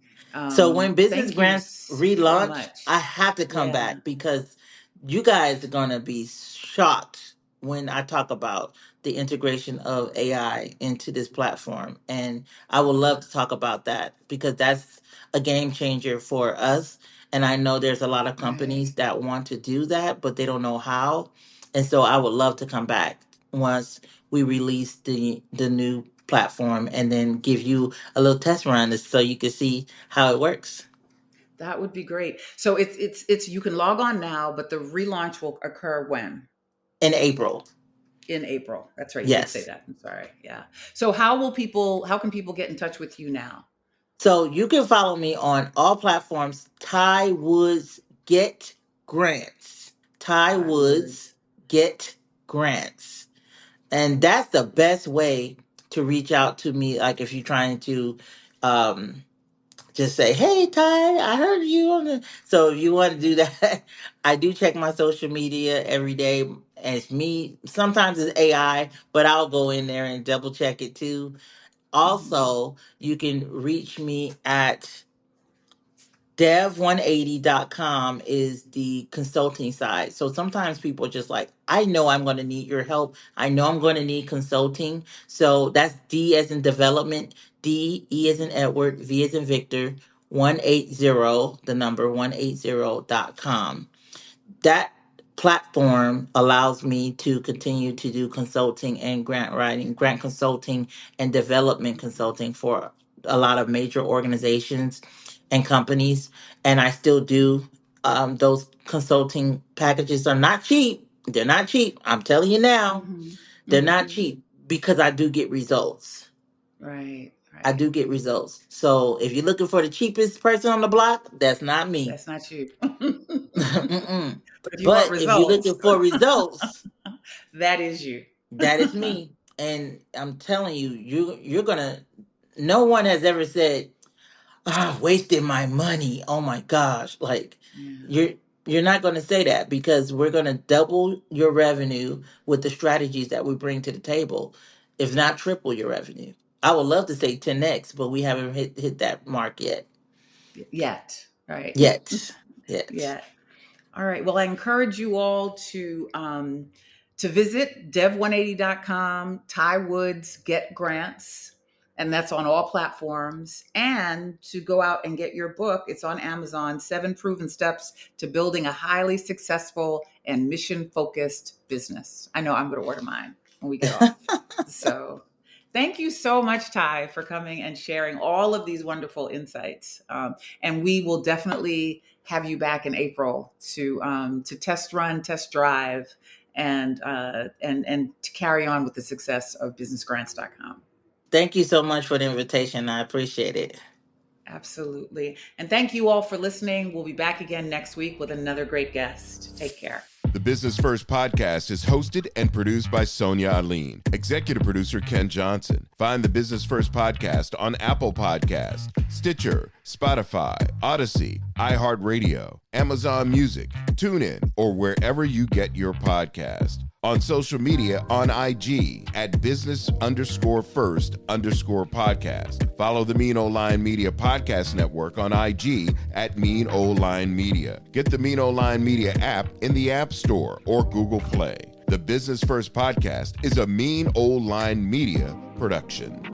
So when Business Thank you Grants so relaunch, I much. have to come Yeah. back because you guys are gonna be shocked when I talk about the integration of AI into this platform. And I would love to talk about that because that's a game changer for us. And I know there's a lot of Right. companies that want to do that, but they don't know how. And so I would love to come back once we release the new platform, and then give you a little test run so you can see how it works That would be great. So it's you can log on now, but the relaunch will occur when? in April. In April. That's right. You did say Yes. that. I'm sorry. Yeah. So how can people get in touch with you now? So you can follow me on all platforms. Ty Woods Get Grants. Ty Ty Woods Woods. Get Grants. And that's the best way to reach out to me. Like if you're trying to um, just say, "Hey Ty, I heard you on the." So if you want to do that, I do check my social media every day. And it's me. Sometimes it's AI, but I'll go in there and double check it too. Mhm. Also, you can reach me at dev180.com is the consulting side. So sometimes people are just like, I know I'm going to need your help. I know I'm going to need consulting. So that's D as in development, D, E as in Edward, V as in Victor, 180, the number 180.com. That platform allows me to continue to do consulting and grant writing, grant consulting and development consulting for a lot of major organizations. and companies, and I still do those consulting packages. Are not cheap. They're not cheap. I'm telling you now, Mm-hmm. they're not Mm-hmm. cheap because I do get results. Right, I right. do get results. So if you're looking for the cheapest person on the block, that's not me. That's not you. Mm-mm. But if you want But if you're results, looking for results, that is you. that is me. And I'm telling you, you're gonna. No one has ever said, "Ah, wasted my money." Oh my gosh! Like Yeah. you're you're not gonna say that because we're gonna double your revenue with the strategies that we bring to the table, if not triple your revenue. I would love to say 10x, but we haven't hit that mark yet. Yet, right? Yet, yet. Yet. All right. Well, I encourage you all to visit dev180.com, Ty Woods Get Grants, and that's on all platforms, and to go out and get your book. It's on Amazon, 7 Proven Steps to Building a Highly Successful and Mission-Focused Business. I know I'm going to order mine when we get off. So thank you so much, Ty, for coming and sharing all of these wonderful insights. And we will definitely have you back in April to test run, test drive, and to carry on with the success of businessgrants.com. Thank you so much for the invitation. I appreciate it. Absolutely. And thank you all for listening. We'll be back again next week with another great guest. Take care. The Business First podcast is hosted and produced by Sonia Aline. Executive producer Ken Johnson. Find the Business First podcast on Apple Podcasts, Stitcher, Spotify, Odyssey, iHeartRadio, Amazon Music, TuneIn, or wherever you get your podcast. On social media on IG at business_first_podcast. Follow the Mean Old Line Media Podcast Network on IG at Mean Old Line Media. Get the Mean Old Line Media app in the App Store or Google Play. The Business First Podcast is a Mean Old Line Media production.